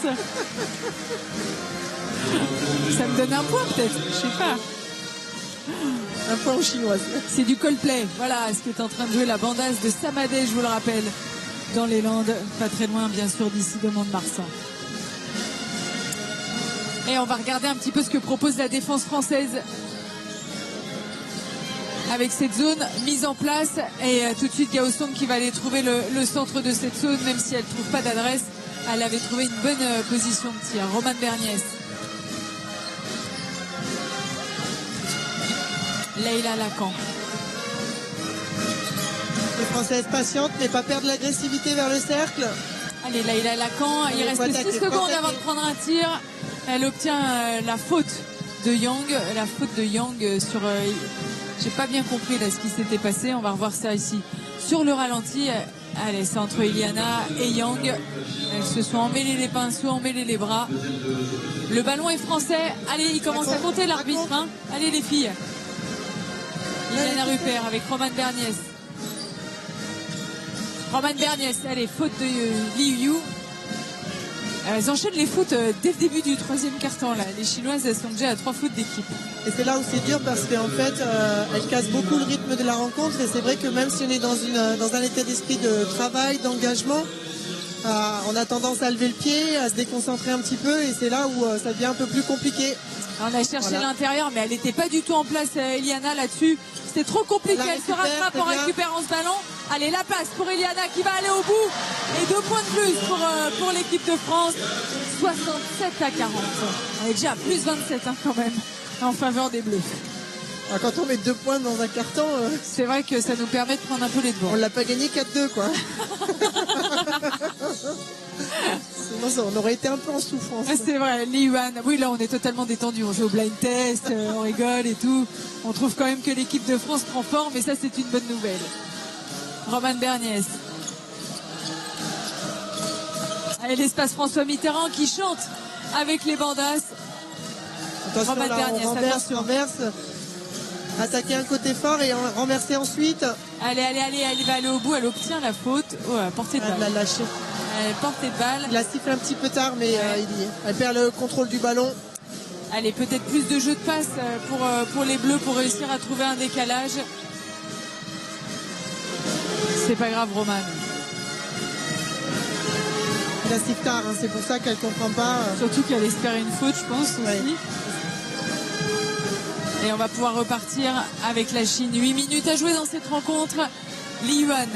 [SPEAKER 2] Ça me donne un point, peut-être. Je sais pas.
[SPEAKER 3] Un point aux Chinoises.
[SPEAKER 2] C'est du Coldplay. Voilà, ce qui est en train de jouer la bandasse de Samadé, je vous le rappelle, dans les Landes, pas très loin, bien sûr, d'ici de Mont-de-Marsan. Et on va regarder un petit peu ce que propose la défense française. avec cette zone mise en place. Et tout de suite Gao Song qui va aller trouver le centre de cette zone, même si elle ne trouve pas d'adresse. Elle avait trouvé une bonne position de tir. Romane Berniès. Leïla Lacan.
[SPEAKER 3] Les Françaises patientes, mais pas perdre l'agressivité vers le cercle.
[SPEAKER 2] Allez, Leïla Lacan, il reste 6 secondes avant de prendre un tir. Elle obtient la faute de Yang. La faute de Yang sur... j'ai pas bien compris là ce qui s'était passé. On va revoir ça ici. Sur le ralenti, allez, c'est entre Iliana et Yang. Elles se sont emmêlées les pinceaux, emmêlées les bras. Le ballon est français. Allez, il commence à compter l'arbitre. Hein. Allez les filles. Iliana Rupert avec Romane Berniès. Romane Berniès, allez, faute de Liu Yu. Elles enchaînent les fautes dès le début du troisième quart-temps. Là. Les Chinoises, elles sont déjà à 3 fautes d'équipe.
[SPEAKER 3] Et c'est là où c'est dur parce qu'en fait, elles cassent beaucoup le rythme de la rencontre. Et c'est vrai que même si on est dans un état d'esprit de travail, d'engagement, on a tendance à lever le pied, à se déconcentrer un petit peu. Et c'est là où ça devient un peu plus compliqué.
[SPEAKER 2] On a cherché l'intérieur, mais elle n'était pas du tout en place, Eliana, là-dessus. C'était trop compliqué. Elle se rattrape en récupérant ce ballon. Allez, la passe pour Eliana qui va aller au bout. Et 2 points de plus pour l'équipe de France. 67-40. On est déjà à plus 27 quand même, en faveur des Bleus.
[SPEAKER 3] Alors, quand on met 2 points dans un carton...
[SPEAKER 2] c'est vrai que ça nous permet de prendre un peu les devants.
[SPEAKER 3] On l'a pas gagné 4-2, quoi. Sinon, on aurait été un peu en souffrance.
[SPEAKER 2] C'est vrai, Li Yuan. Oui, là, on est totalement détendu. On joue au blind test, on rigole et tout. On trouve quand même que l'équipe de France prend forme et ça, c'est une bonne nouvelle. Romane Berniès. Allez, l'espace François Mitterrand qui chante avec les bandasses.
[SPEAKER 3] Attention,
[SPEAKER 2] Romane
[SPEAKER 3] là,
[SPEAKER 2] Berniès,
[SPEAKER 3] on renverse. Attaquer un côté fort et renverser ensuite.
[SPEAKER 2] Allez, elle va aller au bout, elle obtient la faute. Oh, à portée de balle.
[SPEAKER 3] Elle l'a lâché.
[SPEAKER 2] Portée de balle.
[SPEAKER 3] Il a sifflé un petit peu tard, mais elle perd le contrôle du ballon.
[SPEAKER 2] Allez, peut-être plus de jeu de passe pour les Bleus pour réussir à trouver un décalage. C'est pas grave, Romane.
[SPEAKER 3] Il a sifflé tard, c'est pour ça qu'elle comprend pas.
[SPEAKER 2] Surtout qu'elle espérait une faute, je pense, aussi. Et on va pouvoir repartir avec la Chine. 8 minutes à jouer dans cette rencontre. Li Yuan.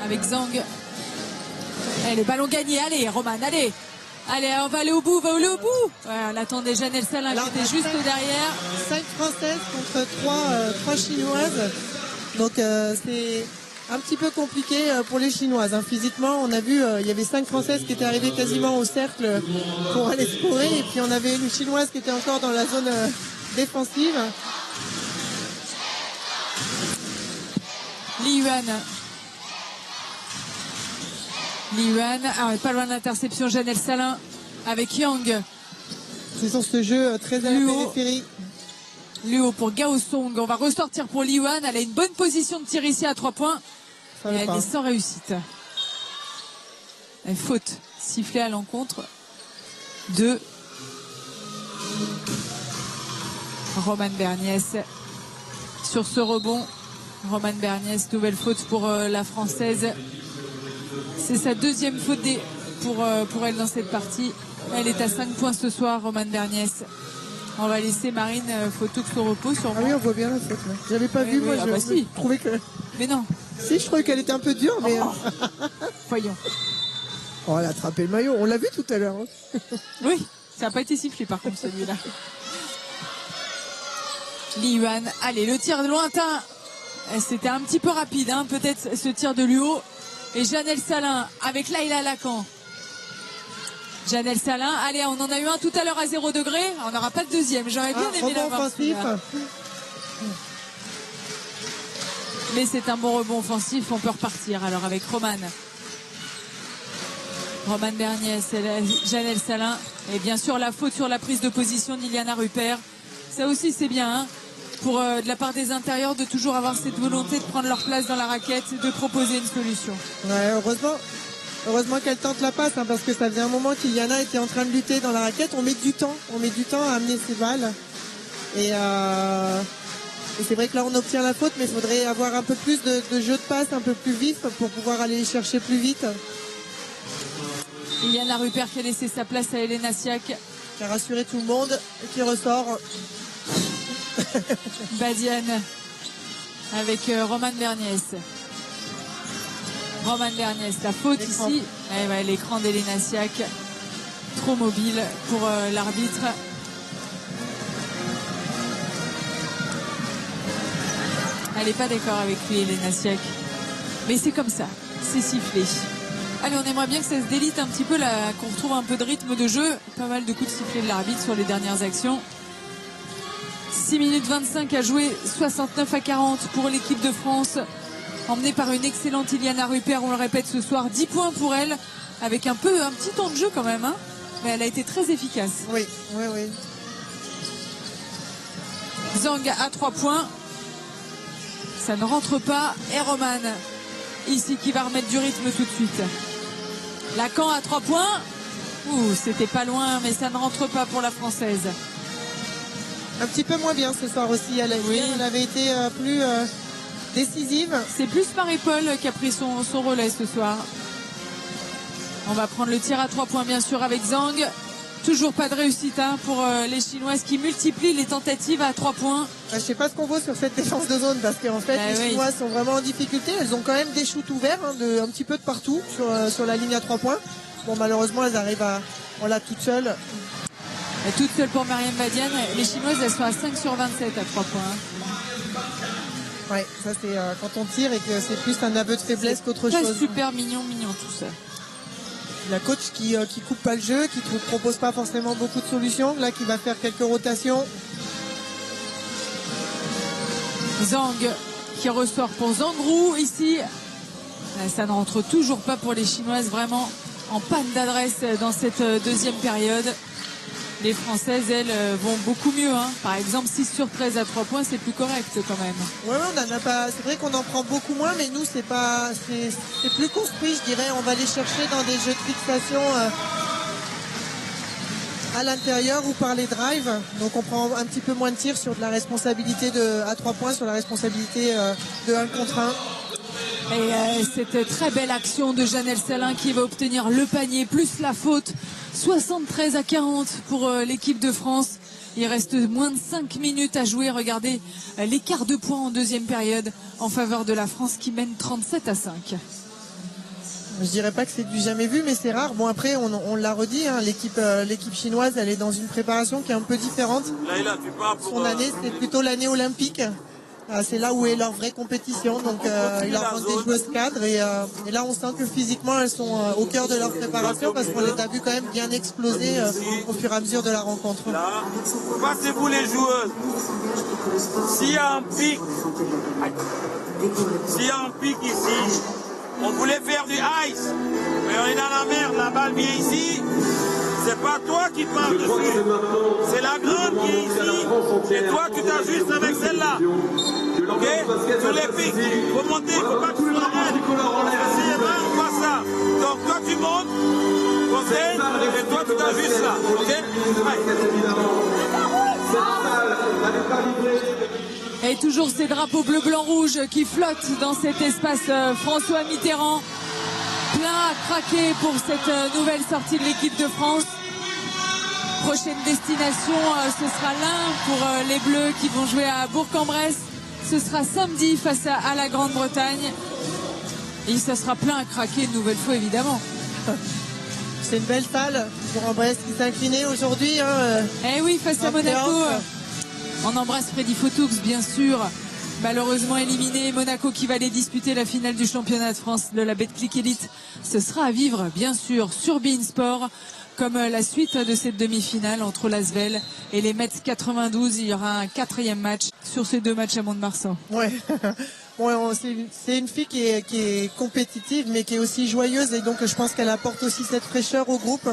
[SPEAKER 2] Avec Zhang. Et le ballon gagné. Allez, Romane, allez. Allez, on va aller au bout, Ouais, on attendait Janelle Salin qui était juste derrière.
[SPEAKER 3] 5 Françaises contre 3 Chinoises. Donc c'est un petit peu compliqué pour les Chinoises. Physiquement, on a vu, il y avait 5 Françaises qui étaient arrivées quasiment au cercle pour aller scorer. Et puis on avait une Chinoise qui était encore dans la zone défensive.
[SPEAKER 2] Li Yuan, pas loin de l'interception, Janelle Salin avec Yang.
[SPEAKER 3] C'est sur ce jeu très à la périphérie.
[SPEAKER 2] Luo pour Gao Song. On va ressortir pour Li Yuan. Elle a une bonne position de tir ici à 3 points. Et elle est sans réussite. Faute sifflée à l'encontre de Romane Berniès. Sur ce rebond, Romane Berniès, nouvelle faute pour la Française. C'est sa 2e faute pour elle dans cette partie. Elle est à 5 points ce soir, Romane Berniès. On va laisser Marine Photo se repos sur moi.
[SPEAKER 3] Ah oui, on voit bien la faute. J'avais pas vu, moi, je trouvais que...
[SPEAKER 2] Mais non.
[SPEAKER 3] Si, je trouvais qu'elle était un peu dure, mais...
[SPEAKER 2] Voyons.
[SPEAKER 3] Oh, elle a attrapé le maillot, on l'a vu tout à l'heure.
[SPEAKER 2] Oui, ça n'a pas été sifflé par contre celui-là. Li Yuan, allez, le tir lointain. C'était un petit peu rapide, peut-être ce tir de Luo. Et Janelle Salin avec Leïla Lacan. Janelle Salin, allez, on en a eu un tout à l'heure à 0 degré. On n'aura pas le deuxième. J'aurais bien aimé l'avoir. Mais c'est un bon rebond offensif. On peut repartir alors avec Romane Berniès, Janelle Salin. Et bien sûr la faute sur la prise de position d'Iliana Rupert. Ça aussi c'est bien. Pour de la part des intérieurs de toujours avoir cette volonté de prendre leur place dans la raquette et de proposer une solution.
[SPEAKER 3] Ouais, heureusement qu'elle tente la passe parce que ça faisait un moment qu'Iliana était en train de lutter dans la raquette. On met du temps à amener ses balles et c'est vrai que là on obtient la faute, mais il faudrait avoir un peu plus de jeu de passe un peu plus vif pour pouvoir aller les chercher plus vite.
[SPEAKER 2] Iliana Rupert qui a laissé sa place à Elena Siak.
[SPEAKER 3] qui a rassuré tout le monde et qui ressort.
[SPEAKER 2] Badiane avec Roman Berniès. Roman Berniès, la faute ici. Eh ouais, l'écran d'Elena Siak, trop mobile pour l'arbitre. Elle n'est pas d'accord avec lui, Elena Siak. Mais c'est comme ça, c'est sifflé. Allez, on aimerait bien que ça se délite un petit peu, qu'on retrouve un peu de rythme de jeu. Pas mal de coups de sifflet de l'arbitre sur les dernières actions. 6 minutes 25 à jouer, 69-40 pour l'équipe de France. Emmenée par une excellente Iliana Rupert, on le répète ce soir, 10 points pour elle, avec un petit temps de jeu quand même. Hein. Mais elle a été très efficace.
[SPEAKER 3] Oui.
[SPEAKER 2] Zhang à 3 points. Ça ne rentre pas. Et Roman, ici, qui va remettre du rythme tout de suite. Lacan à 3 points. Ouh, c'était pas loin, mais ça ne rentre pas pour la Française.
[SPEAKER 3] Un petit peu moins bien ce soir aussi. Elle avait été plus décisive.
[SPEAKER 2] C'est plus Marie-Paul qui a pris son relais ce soir. On va prendre le tir à 3 points, bien sûr, avec Zhang. Toujours pas de réussite pour les Chinoises qui multiplient les tentatives à 3 points.
[SPEAKER 3] Je sais pas ce qu'on vaut sur cette défense de zone parce qu'en fait les Chinoises sont vraiment en difficulté. Elles ont quand même des shoots ouverts un petit peu de partout sur la ligne à 3 points. Bon, malheureusement elles arrivent voilà, toutes seules.
[SPEAKER 2] Et toute seule pour Mariam Badiane. Les Chinoises elles sont à 5 sur 27 à 3 points.
[SPEAKER 3] Ouais, ça c'est quand on tire et que c'est plus un aveu de faiblesse qu'autre chose.
[SPEAKER 2] C'est super mignon tout ça.
[SPEAKER 3] La coach qui coupe pas le jeu, qui ne propose pas forcément beaucoup de solutions, là qui va faire quelques rotations.
[SPEAKER 2] Zhang qui ressort pour Zhangrou ici. Ça ne rentre toujours pas pour les Chinoises, vraiment en panne d'adresse dans cette deuxième période. Les Françaises, elles, vont beaucoup mieux. Hein. Par exemple, 6 sur 13 à 3 points, c'est plus correct quand même.
[SPEAKER 3] Ouais, on en a pas. C'est vrai qu'on en prend beaucoup moins, mais nous, c'est plus construit, je dirais. On va les chercher dans des jeux de fixation à l'intérieur ou par les drives. Donc, on prend un petit peu moins de tirs sur de la responsabilité à 3 points, sur la responsabilité de 1 contre 1.
[SPEAKER 2] Et cette très belle action de Janelle Salin qui va obtenir le panier plus la faute. 73-40 pour l'équipe de France. Il reste moins de 5 minutes à jouer. Regardez l'écart de points en deuxième période en faveur de la France qui mène 37-5.
[SPEAKER 3] Je dirais pas que c'est du jamais vu, mais c'est rare. Bon, après, on l'a redit, hein, l'équipe chinoise, elle est dans une préparation qui est un peu différente. Son année, c'est plutôt l'année olympique. C'est là où est leur vraie compétition, donc ils leur manquent des joueuses cadres et là on sent que physiquement elles sont au cœur de leur préparation parce qu'on les a vues quand même bien exploser au fur et à mesure de la rencontre.
[SPEAKER 4] Passez-vous les joueuses. S'il y a un pic ici, on voulait faire du ice, mais on est dans la merde, la balle vient ici. C'est pas toi qui parles dessus, c'est la grande qui est ici, et toi tu t'ajustes avec celle-là. Ok? Sur les pics, il faut monter, il ne faut pas que tu sois raide. C'est vrai ou pas ça? Donc toi tu montes, ok? Et toi tu t'ajustes là, ok?
[SPEAKER 2] Et toujours ces drapeaux bleu, blanc, rouge qui flottent dans cet espace François Mitterrand. Plein à craquer pour cette nouvelle sortie de l'équipe de France. Prochaine destination, ce sera l'Ain pour les Bleus qui vont jouer à Bourg-en-Bresse. Ce sera samedi face à la Grande-Bretagne. Et ça sera plein à craquer une nouvelle fois, évidemment.
[SPEAKER 3] C'est une belle salle. Bourg-en-Bresse qui s'est incliné aujourd'hui.
[SPEAKER 2] Eh oui, face à Monaco. On embrasse Freddy Fotoux, bien sûr. Malheureusement éliminé, Monaco qui va aller disputer la finale du championnat de France de la Betclic Elite. Ce sera à vivre, bien sûr, sur beIN Sport. Comme la suite de cette demi-finale entre l'Asvel et les Mets 92. Il y aura un 4e match sur ces 2 matchs à Mont-de-Marsan.
[SPEAKER 3] Ouais. Bon, c'est une fille qui est compétitive, mais qui est aussi joyeuse. Et donc, je pense qu'elle apporte aussi cette fraîcheur au groupe.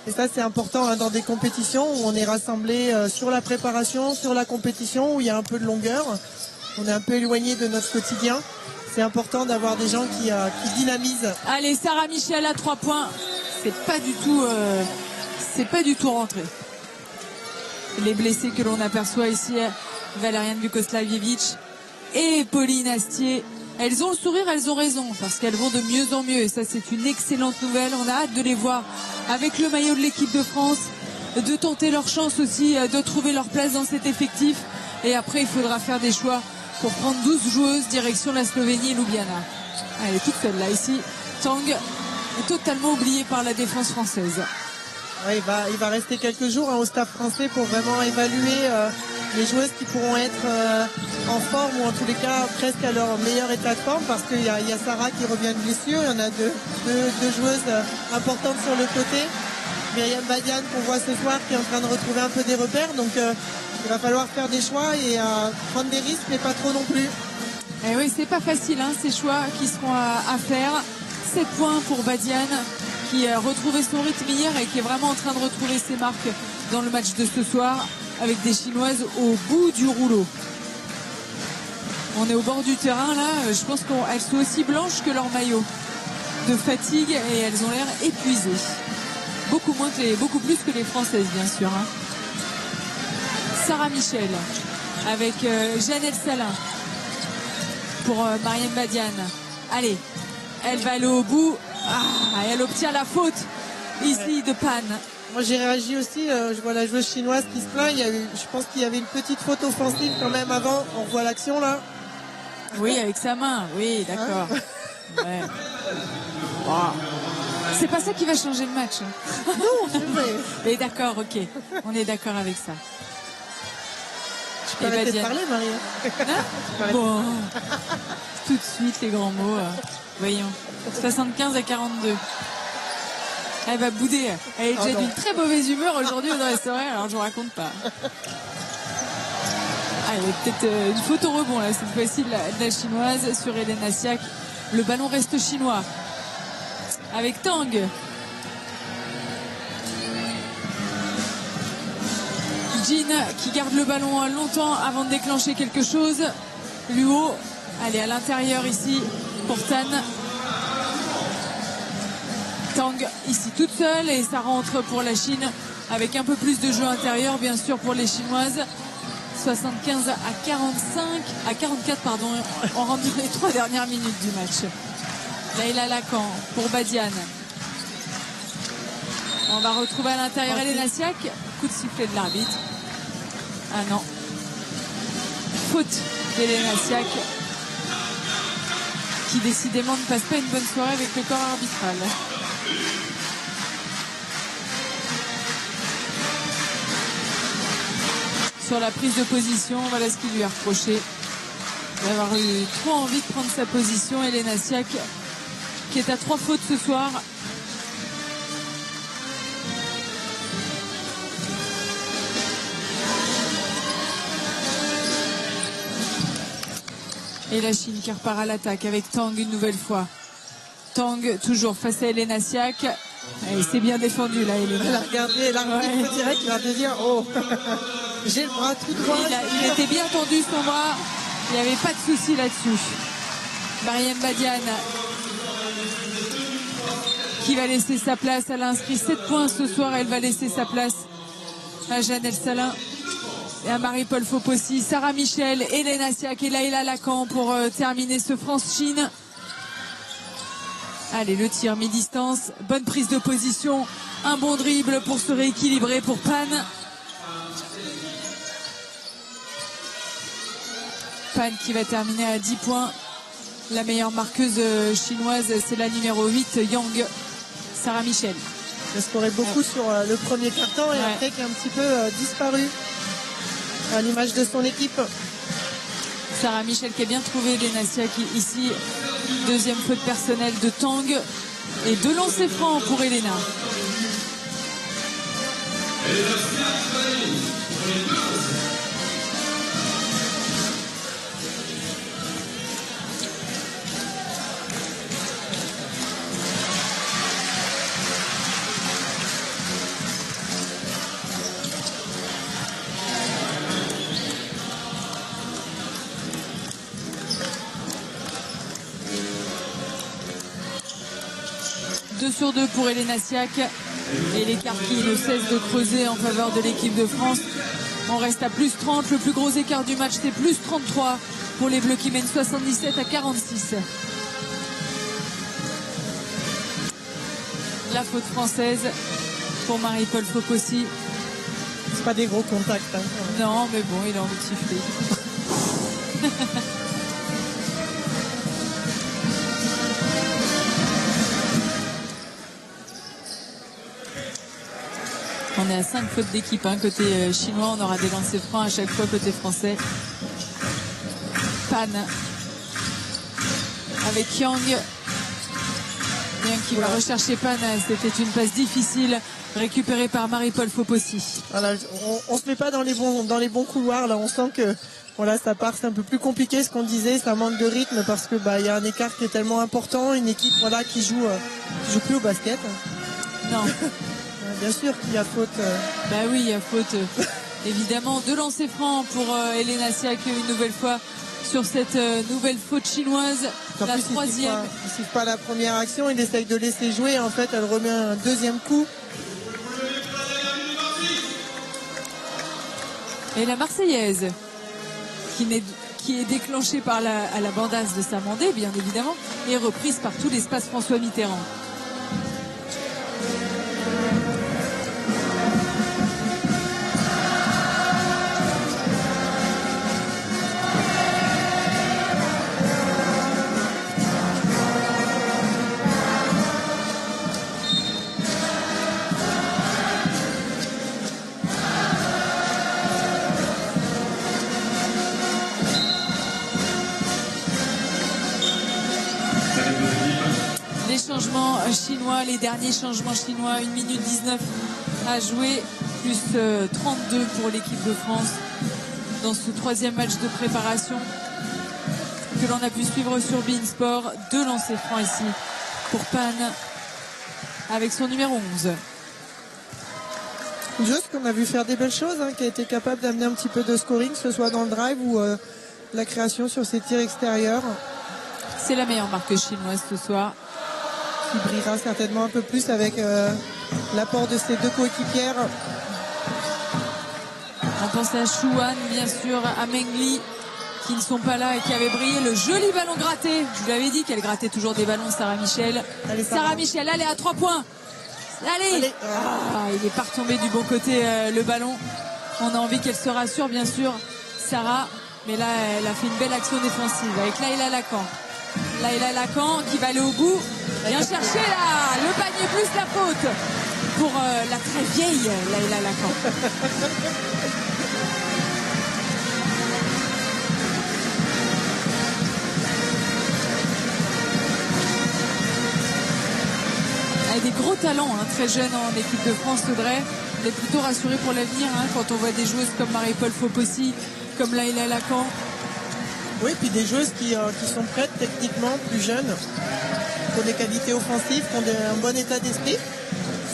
[SPEAKER 3] Et ça, c'est important hein, dans des compétitions où on est rassemblés sur la préparation, sur la compétition, où il y a un peu de longueur. On est un peu éloigné de notre quotidien. C'est important d'avoir des gens qui dynamisent.
[SPEAKER 2] Allez, Sarah Michel à 3 points. C'est pas du tout rentré. Les blessés que l'on aperçoit ici, Valériane Vukoslavievich et Pauline Astier, elles ont le sourire, elles ont raison, parce qu'elles vont de mieux en mieux. Et ça, c'est une excellente nouvelle. On a hâte de les voir avec le maillot de l'équipe de France. de tenter leur chance aussi, de trouver leur place dans cet effectif. Et après, il faudra faire des choix pour prendre 12 joueuses direction la Slovénie et Ljubljana. Elle est toute seule là, ici. Tang est totalement oubliée par la défense française.
[SPEAKER 3] Ouais, il va rester quelques jours au staff français pour vraiment évaluer les joueuses qui pourront être en forme ou en tous les cas presque à leur meilleur état de forme, parce qu'il y a Sarah qui revient de blessure, il y en a deux joueuses importantes sur le côté. Myriam Badiane qu'on voit ce soir qui est en train de retrouver un peu des repères, donc il va falloir faire des choix et prendre des risques, mais pas trop non plus.
[SPEAKER 2] Et oui, c'est pas facile ces choix qui seront à faire. 7 points pour Badiane qui a retrouvé son rythme hier et qui est vraiment en train de retrouver ses marques dans le match de ce soir avec des Chinoises au bout du rouleau. On est au bord du terrain là, je pense qu'elles sont aussi blanches que leur maillot de fatigue et elles ont l'air épuisées. Beaucoup plus que les Françaises bien sûr. Sarah Michel avec Jeannette Salin pour Mariam Badiane. Allez, elle va aller au bout. Elle obtient la faute ici de Pan.
[SPEAKER 3] Moi j'ai réagi aussi, je vois la joueuse chinoise qui se plaint. Je pense qu'il y avait une petite faute offensive quand même avant. On voit l'action là.
[SPEAKER 2] Oui, avec sa main, oui, d'accord. Ouais. C'est pas ça qui va changer le match.
[SPEAKER 3] Non, c'est vrai.
[SPEAKER 2] Mais d'accord, ok. On est d'accord avec ça.
[SPEAKER 3] Tu peux arrêter de parler, Marie.
[SPEAKER 2] Bon. Tout de suite, les grands mots. Voyons. 75 à 42. Elle va bouder. Elle est déjà d'une très mauvaise humeur aujourd'hui dans les soirées, alors je vous raconte pas. Il y a peut-être une faute au rebond là, cette fois-ci de la chinoise sur Elena Siak. Le ballon reste chinois. Avec Tang. Jean qui garde le ballon longtemps avant de déclencher quelque chose. Luo, elle est à l'intérieur ici pour Tan. Tang ici toute seule et ça rentre pour la Chine avec un peu plus de jeu intérieur bien sûr pour les Chinoises. 75 à 44 pardon, on rentre dans les 3 dernières minutes du match. Leïla Lacan pour Badiane. On va retrouver à l'intérieur Elena Siak. Coup de sifflet de l'arbitre. Ah non. Faute d'Elena Siak qui décidément ne passe pas une bonne soirée avec le corps arbitral. Sur la prise de position, voilà ce qui lui est reproché. D'avoir eu trop envie de prendre sa position. Elena Siak qui est à 3 fautes ce soir. Et la Chine qui repart à l'attaque avec Tang une nouvelle fois. Tang toujours face à Elena Siak. Elle s'est bien défendue là, Elena.
[SPEAKER 3] Elle a regardé l'arbitre direct, il va te dire oh, j'ai le bras tout droit.
[SPEAKER 2] Il était bien tendu son bras. Il n'y avait pas de souci là-dessus. Mariam Badiane qui va laisser sa place. Elle a inscrit 7 points ce soir. Elle va laisser sa place à Jeannette Salin et à Marie-Paul Fopossi. Sarah Michel, Elena Siak et Leïla Lacan pour terminer ce France-Chine. Allez, le tir mi-distance. Bonne prise de position. Un bon dribble pour se rééquilibrer pour Pan. Pan qui va terminer à 10 points. La meilleure marqueuse chinoise, c'est la numéro 8, Yang. Sarah Michel.
[SPEAKER 3] Elle scorait beaucoup sur le premier quart-temps et après qui a un petit peu disparu à l'image de son équipe.
[SPEAKER 2] Sarah Michel qui a bien trouvé Elena Siak ici. Deuxième faute personnelle de Tang. Et 2 lancers francs pour Elena. Sur 2 pour Elena Siak et l'écart qui ne cesse de creuser en faveur de l'équipe de France. On reste à plus 30, le plus gros écart du match c'est plus 33 pour les Bleus qui mènent 77 à 46. La faute française pour Marie-Paul Fopossi.
[SPEAKER 3] C'est pas des gros contacts. Hein.
[SPEAKER 2] Non, mais bon, il a envie de siffler. On est à 5 fautes d'équipe. Hein. Côté chinois, on aura des lancers francs à chaque fois côté français. Pan avec Yang. Yang qui va rechercher Pan. C'était une passe difficile récupérée par Marie-Paul Fopossi.
[SPEAKER 3] Voilà, on se met pas dans les bons couloirs. Là, on sent que voilà, ça part, c'est un peu plus compliqué ce qu'on disait. Ça manque de rythme parce que y a un écart qui est tellement important. Une équipe voilà qui joue plus au basket.
[SPEAKER 2] Non.
[SPEAKER 3] Bien sûr qu'il y a faute.
[SPEAKER 2] Bah oui, il y a faute. Évidemment, 2 lancers francs pour Elena Siak une nouvelle fois sur cette nouvelle faute chinoise.
[SPEAKER 3] En
[SPEAKER 2] la
[SPEAKER 3] plus,
[SPEAKER 2] troisième.
[SPEAKER 3] Il ne suffit pas la première action, il essaye de laisser jouer. En fait, elle remet un deuxième coup.
[SPEAKER 2] Et la Marseillaise, qui est déclenchée par à la bandasse de Samandé, bien évidemment, et reprise par tout l'espace François Mitterrand. Changements chinois, les derniers changements chinois, 1 minute 19 à jouer, plus 32 pour l'équipe de France dans ce 3e match de préparation que l'on a pu suivre sur beIN Sport. 2 lancers francs ici pour Pan avec son numéro 11.
[SPEAKER 3] Une joueuse qu'on a vu faire des belles choses, hein, qui a été capable d'amener un petit peu de scoring, que ce soit dans le drive ou la création sur ses tirs extérieurs.
[SPEAKER 2] C'est la meilleure marque chinoise ce soir.
[SPEAKER 3] Qui brillera certainement un peu plus avec l'apport de ses 2 coéquipières.
[SPEAKER 2] On pense à Chouan, bien sûr, à Meng Li, qui ne sont pas là et qui avaient brillé. Le joli ballon gratté. Je vous l'avais dit qu'elle grattait toujours des ballons, Sarah Michel.
[SPEAKER 3] Allez,
[SPEAKER 2] Sarah Michel, allez, à 3 points. Allez, il est pas retombé du bon côté le ballon. On a envie qu'elle se rassure, bien sûr, Sarah. Mais là, elle a fait une belle action défensive avec Laïla Lacan. Laïla Lacan qui va aller au bout. Bien chercher là, le panier plus la faute pour la très vieille Laïla Lacan. Elle a des gros talents, hein, très jeune en équipe de France, Audrey. Elle est plutôt rassurée pour l'avenir hein, quand on voit des joueuses comme Marie-Paul Fopossi, comme Laïla Lacan.
[SPEAKER 3] Oui, puis des joueuses qui sont prêtes techniquement, plus jeunes, qui ont des qualités offensives, qui ont un bon état d'esprit.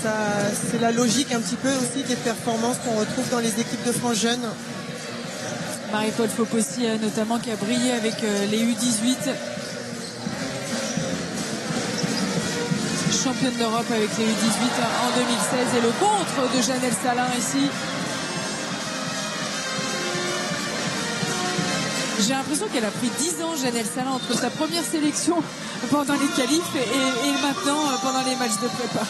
[SPEAKER 3] C'est la logique un petit peu aussi des performances qu'on retrouve dans les équipes de France jeunes.
[SPEAKER 2] Marie-Paul Fopossi notamment qui a brillé avec les U18. Championne d'Europe avec les U18 en 2016. Et le contre de Janelle Salin ici. J'ai l'impression qu'elle a pris 10 ans, Janelle Salin, entre sa première sélection pendant les qualifs et maintenant pendant les matchs de prépa.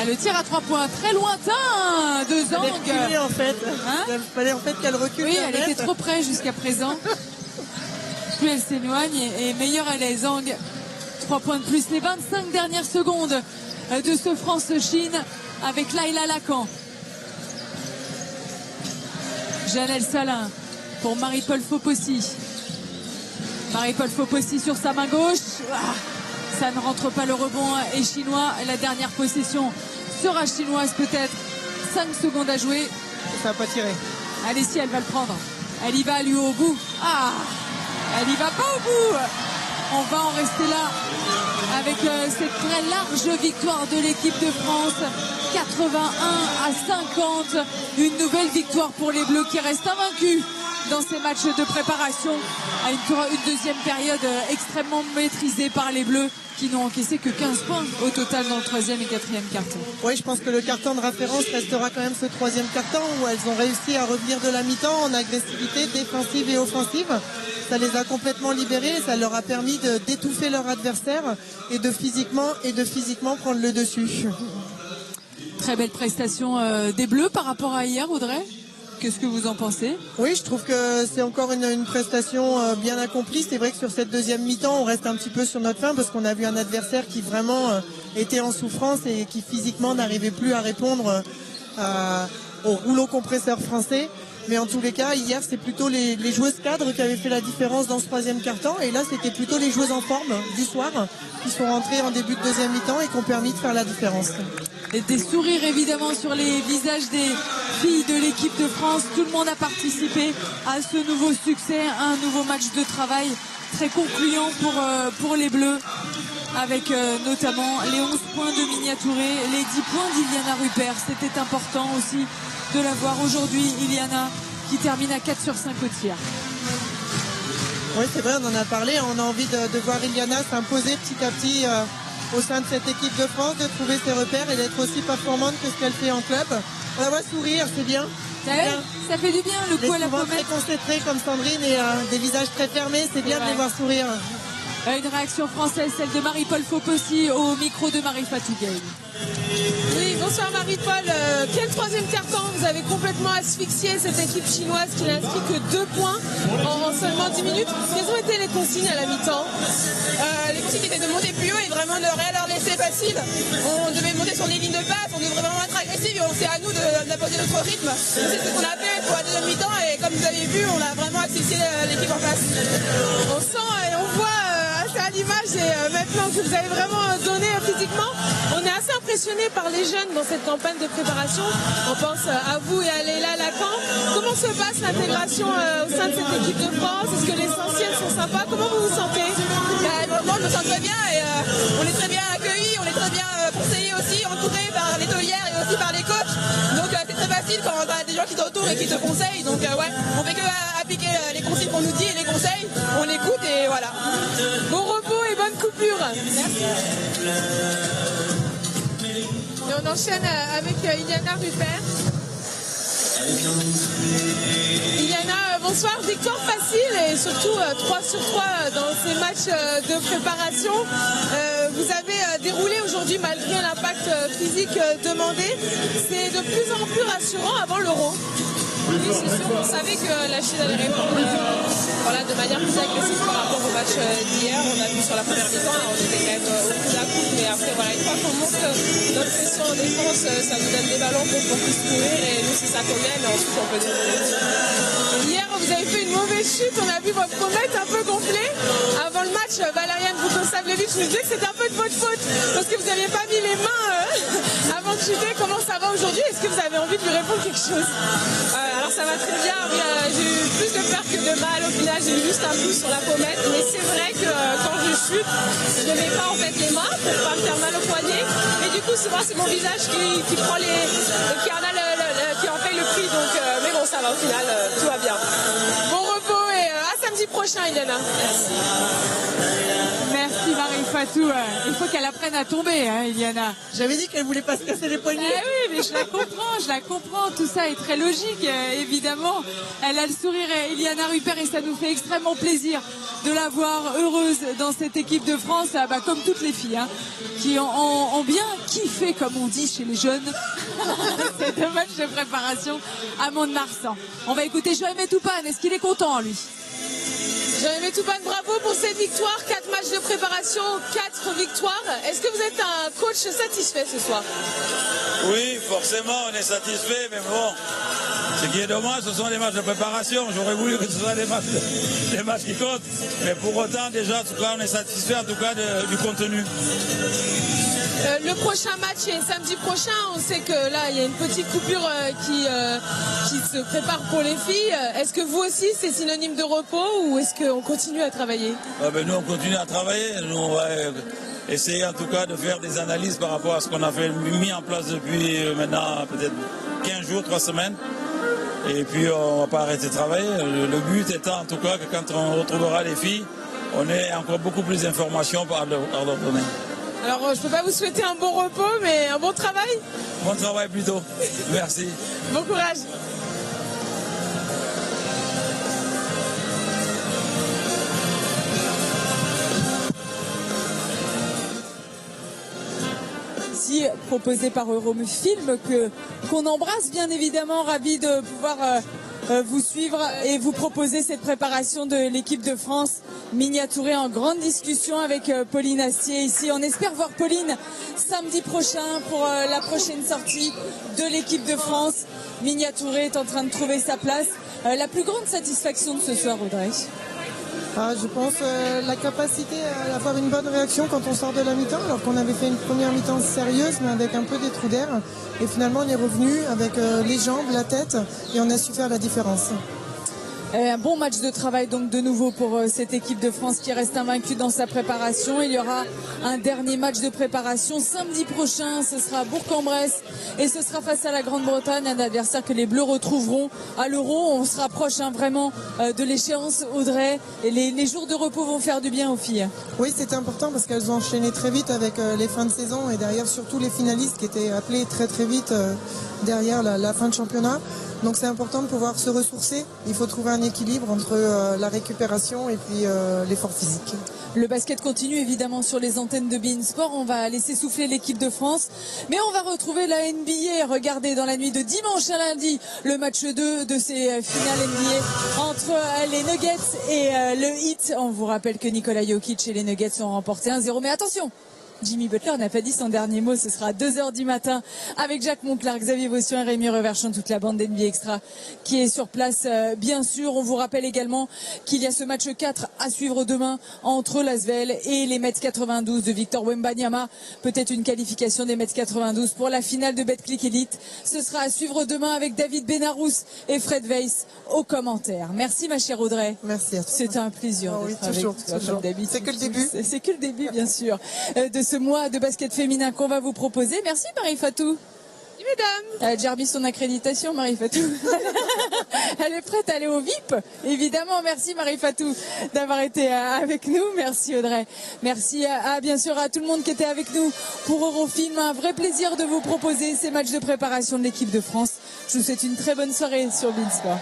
[SPEAKER 2] Le tir à 3 points très lointain de Zhang.
[SPEAKER 3] Elle reculait en fait.
[SPEAKER 2] Hein,
[SPEAKER 3] il fallait en fait qu'elle recule.
[SPEAKER 2] Oui, elle était trop près jusqu'à présent. Plus elle s'éloigne et meilleure elle est Zhang. 3 points de plus. Les 25 dernières secondes de ce France-Chine avec Laïla Lacan. Janelle Salin pour Marie-Paul Fopossi. Marie-Paul Fopossi sur sa main gauche. Ça ne rentre pas, le rebond est chinois. La dernière possession sera chinoise peut-être. 5 secondes à jouer.
[SPEAKER 3] Ça va pas tirer.
[SPEAKER 2] Allez, si elle va le prendre. Elle y va lui au bout. Elle y va pas au bout. On va en rester là avec cette très large victoire de l'équipe de France. 81-50. Une nouvelle victoire pour les Bleus qui restent invaincus dans ces matchs de préparation à une deuxième période extrêmement maîtrisée par les Bleus qui n'ont encaissé que 15 points au total dans le 3e et 4e carton.
[SPEAKER 3] Oui, je pense que le carton de référence restera quand même ce 3e carton où elles ont réussi à revenir de la mi-temps en agressivité défensive et offensive. Ça les a complètement libérées, ça leur a permis d'étouffer leur adversaire et de physiquement prendre le dessus.
[SPEAKER 2] très belle prestation des Bleus par rapport à hier, Audrey. Qu'est-ce que vous en pensez?
[SPEAKER 3] Oui, je trouve que c'est encore une prestation bien accomplie. C'est vrai que sur cette deuxième mi-temps, on reste un petit peu sur notre faim parce qu'on a vu un adversaire qui vraiment était en souffrance et qui physiquement n'arrivait plus à répondre au rouleau compresseur français. Mais en tous les cas, hier, c'est plutôt les joueuses cadres qui avaient fait la différence dans ce troisième quart-temps. Et là, c'était plutôt les joueuses en forme du soir qui sont rentrées en début de deuxième mi-temps et qui ont permis de faire la différence.
[SPEAKER 2] Et des sourires évidemment sur les visages des filles de l'équipe de France. Tout le monde a participé à ce nouveau succès, un nouveau match de travail très concluant pour les Bleus. Avec notamment les 11 points de Miniatouré, les 10 points d'Iliana Rupert. C'était important aussi de la voir aujourd'hui, Iliana, qui termine à 4 sur 5 au tir.
[SPEAKER 3] Oui, c'est vrai, on en a parlé. On a envie de voir Iliana s'imposer petit à petit au sein de cette équipe de France, de trouver ses repères et d'être aussi performante que ce qu'elle fait en club. On la voit sourire, c'est bien.
[SPEAKER 2] Ça fait du bien, le coup à la pommette.
[SPEAKER 3] Très concentrée comme Sandrine et des visages très fermés, c'est bien de les voir sourire.
[SPEAKER 2] Une réaction française, celle de Marie-Paul Fopossi au micro de Marie-Fatou Gaye.
[SPEAKER 8] Oui, bonsoir Marie-Paul. Quel troisième quart-temps? Vous avez complètement asphyxié cette équipe chinoise qui n'a inscrit que 2 points en seulement 10 minutes. Quelles ont été les consignes à la mi-temps?
[SPEAKER 9] Les consignes étaient de monter plus haut et vraiment de rien leur laisser facile. On devait monter sur les lignes de passe, on devait vraiment être agressif et c'est à nous d'imposer notre rythme. C'est ce qu'on a fait pour la deuxième mi-temps et comme vous avez vu, on a vraiment asphyxié l'équipe en face.
[SPEAKER 8] On sent et on voit à l'image et maintenant que vous avez vraiment donné physiquement, on est assez impressionné par les jeunes dans cette campagne de préparation. On pense à vous et à Leila Lacan. Comment se passe l'intégration au sein de cette équipe de France? Est-ce que les anciennes sont sympas? Comment vous vous sentez?
[SPEAKER 9] Moi, je me sens très bien et on est très bien accueillis, on est très bien conseillés aussi, entourés par les taulières et aussi par les coachs. Donc c'est très facile quand on a des gens qui t'entourent et qui te conseillent. Donc ouais, on fait que appliquer les consignes qu'on nous dit et les conseils, on écoute et voilà.
[SPEAKER 8] Bon repos et bonne coupure.
[SPEAKER 9] Merci.
[SPEAKER 8] Et on enchaîne avec Iliana Rupert. Iliana, bonsoir. Victoire facile et surtout 3 sur 3 dans ces matchs de préparation. Vous avez déroulé aujourd'hui malgré l'impact physique demandé. C'est de plus en plus rassurant avant l'Euro.
[SPEAKER 9] Oui, c'est sûr. On savait que la Chine allait répondre de manière plus agressive par rapport au match d'hier. On a vu sur la première mi-temps, on était quand même au coup d'un coup, mais après, une fois qu'on monte notre pression en défense, ça nous donne des ballons pour qu'on puisse courir et nous, c'est ça qu'on aime et ensuite on peut dérouler.
[SPEAKER 8] Hier, vous avez fait une mauvaise chute. On a vu votre pommette un peu gonflée. Avant le match, Valériane Vukosavljevic nous disait que c'était un peu de votre faute parce que vous n'aviez pas mis les mains avant de chuter. Comment ça va aujourd'hui? Est-ce que vous avez envie de lui répondre quelque chose?
[SPEAKER 9] Alors ça va très bien, j'ai eu plus de peur que de mal. Au final, j'ai eu juste un coup sur la pommette, mais c'est vrai que quand je chute, je ne mets pas en fait les mains pour pas me faire mal au poignet. Et du coup, souvent c'est mon visage qui prend qui en paye le prix. Donc, mais bon, ça va au final, tout va bien.
[SPEAKER 8] Bon repos et à samedi prochain, Iliana.
[SPEAKER 9] Merci.
[SPEAKER 2] Merci Marie-Fatou. Il faut qu'elle apprenne à tomber, Iliana.
[SPEAKER 3] J'avais dit qu'elle voulait pas se casser les poignets.
[SPEAKER 2] Oui, mais je la comprends. Tout ça est très logique, évidemment. Elle a le sourire, Iliana Rupert, et ça nous fait extrêmement plaisir de la voir heureuse dans cette équipe de France, comme toutes les filles, qui ont bien kiffé, comme on dit chez les jeunes, ces 2 matchs de préparation à Mont-de-Marsan. On va écouter Joël Toupane. Est-ce qu'il est content, lui?
[SPEAKER 8] Joël Toupane, bravo pour cette victoire. 4 matchs de préparation, 4 victoires. Est-ce que vous êtes un coach satisfait ce soir?
[SPEAKER 4] Oui, forcément, on est satisfait, mais bon, ce qui est dommage, ce sont les matchs de préparation. J'aurais voulu que ce soit des matchs qui comptent, mais pour autant, déjà, en tout cas, on est satisfait en tout cas du contenu.
[SPEAKER 8] Le prochain match est samedi prochain. On sait que là, il y a une petite coupure qui se prépare pour les filles. Est-ce que vous aussi, c'est synonyme de repos ou est-ce qu'on continue à travailler?
[SPEAKER 4] Nous, on continue à travailler. Nous, on va essayer en tout cas de faire des analyses par rapport à ce qu'on a mis en place depuis maintenant peut-être 15 jours, 3 semaines. Et puis, on ne va pas arrêter de travailler. Le but étant en tout cas que quand on retrouvera les filles, on ait encore beaucoup plus d'informations par leur donner.
[SPEAKER 8] Alors, je ne peux pas vous souhaiter un bon repos, mais un bon travail.
[SPEAKER 4] Bon travail plutôt. Merci.
[SPEAKER 8] Bon courage.
[SPEAKER 2] Si proposé par Eurofilm qu'on embrasse bien évidemment, ravi de pouvoir vous suivre et vous proposer cette préparation de l'équipe de France miniaturée en grande discussion avec Pauline Astier ici. On espère voir Pauline samedi prochain pour la prochaine sortie de l'équipe de France. Miniaturée est en train de trouver sa place. La plus grande satisfaction de ce soir, Audrey?
[SPEAKER 3] Je pense la capacité à avoir une bonne réaction quand on sort de la mi-temps, alors qu'on avait fait une première mi-temps sérieuse mais avec un peu des trous d'air. Et finalement on est revenu avec les jambes, la tête et on a su faire la différence.
[SPEAKER 2] Un bon match de travail donc de nouveau pour cette équipe de France qui reste invaincue dans sa préparation. Il y aura un dernier match de préparation samedi prochain, ce sera à Bourg-en-Bresse et ce sera face à la Grande-Bretagne, un adversaire que les Bleus retrouveront à l'Euro. On se rapproche vraiment de l'échéance, Audrey, et les jours de repos vont faire du bien aux filles.
[SPEAKER 3] Oui, c'était important parce qu'elles ont enchaîné très vite avec les fins de saison et derrière surtout les finalistes qui étaient appelés très vite derrière la fin de championnat. Donc c'est important de pouvoir se ressourcer. Il faut trouver un équilibre entre la récupération et puis l'effort physique.
[SPEAKER 2] Le basket continue évidemment sur les antennes de beIN Sport. On va laisser souffler l'équipe de France. Mais on va retrouver la NBA. Regardez, dans la nuit de dimanche à lundi, le match 2 de ces finales NBA entre les Nuggets et le Heat. On vous rappelle que Nikola Jokic et les Nuggets ont remporté 1-0. Mais attention, Jimmy Butler n'a pas dit son dernier mot. Ce sera à 2h du matin avec Jacques Monclar, Xavier Vaution et Rémi Reverchon, toute la bande d'NBA Extra qui est sur place. Bien sûr, on vous rappelle également qu'il y a ce match 4 à suivre demain entre l'Asvel et les Mets 92 de Victor Wembanyama. Peut-être une qualification des Mets 92 pour la finale de Betclic Elite. Ce sera à suivre demain avec David Benarous et Fred Weiss aux commentaires. Merci ma chère Audrey.
[SPEAKER 3] Merci à toi.
[SPEAKER 2] C'était un plaisir d'être avec toi.
[SPEAKER 3] C'est que le début.
[SPEAKER 2] C'est que le début, bien sûr, de ce mois de basket féminin qu'on va vous proposer. Merci Marie Fatou.
[SPEAKER 8] Mesdames.
[SPEAKER 2] Gerbi son accréditation, Marie Fatou. Elle est prête à aller au VIP, évidemment. Merci Marie Fatou d'avoir été avec nous. Merci Audrey. Merci bien sûr à tout le monde qui était avec nous pour Eurofilm. Un vrai plaisir de vous proposer ces matchs de préparation de l'équipe de France. Je vous souhaite une très bonne soirée sur beIN Sport.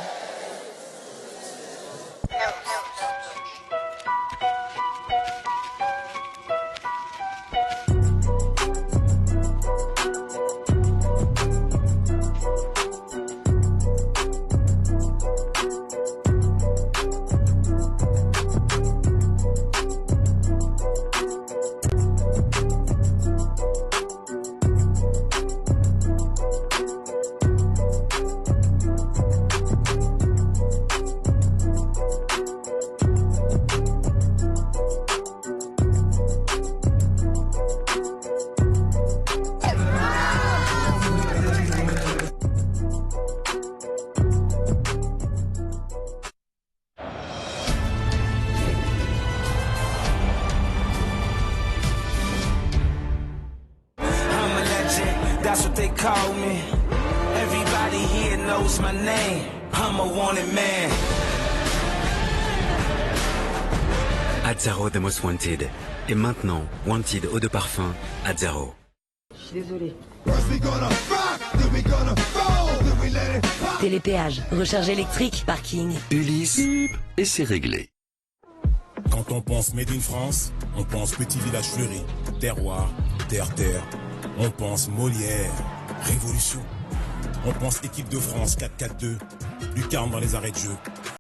[SPEAKER 20] That's what they call me. Everybody here knows my name. I'm a wanted man.
[SPEAKER 1] Azzaro The Most Wanted. Et maintenant, Wanted eau de parfum, Azzaro.
[SPEAKER 10] Je suis désolée. Télépéage, recharge électrique, parking.
[SPEAKER 29] Ulysse, et c'est réglé.
[SPEAKER 11] Quand on pense Made in France, on pense petit village fleuri, terroir, terre-terre. On pense Molière, révolution. On pense équipe de France 4-4-2, lucarne dans les arrêts de jeu,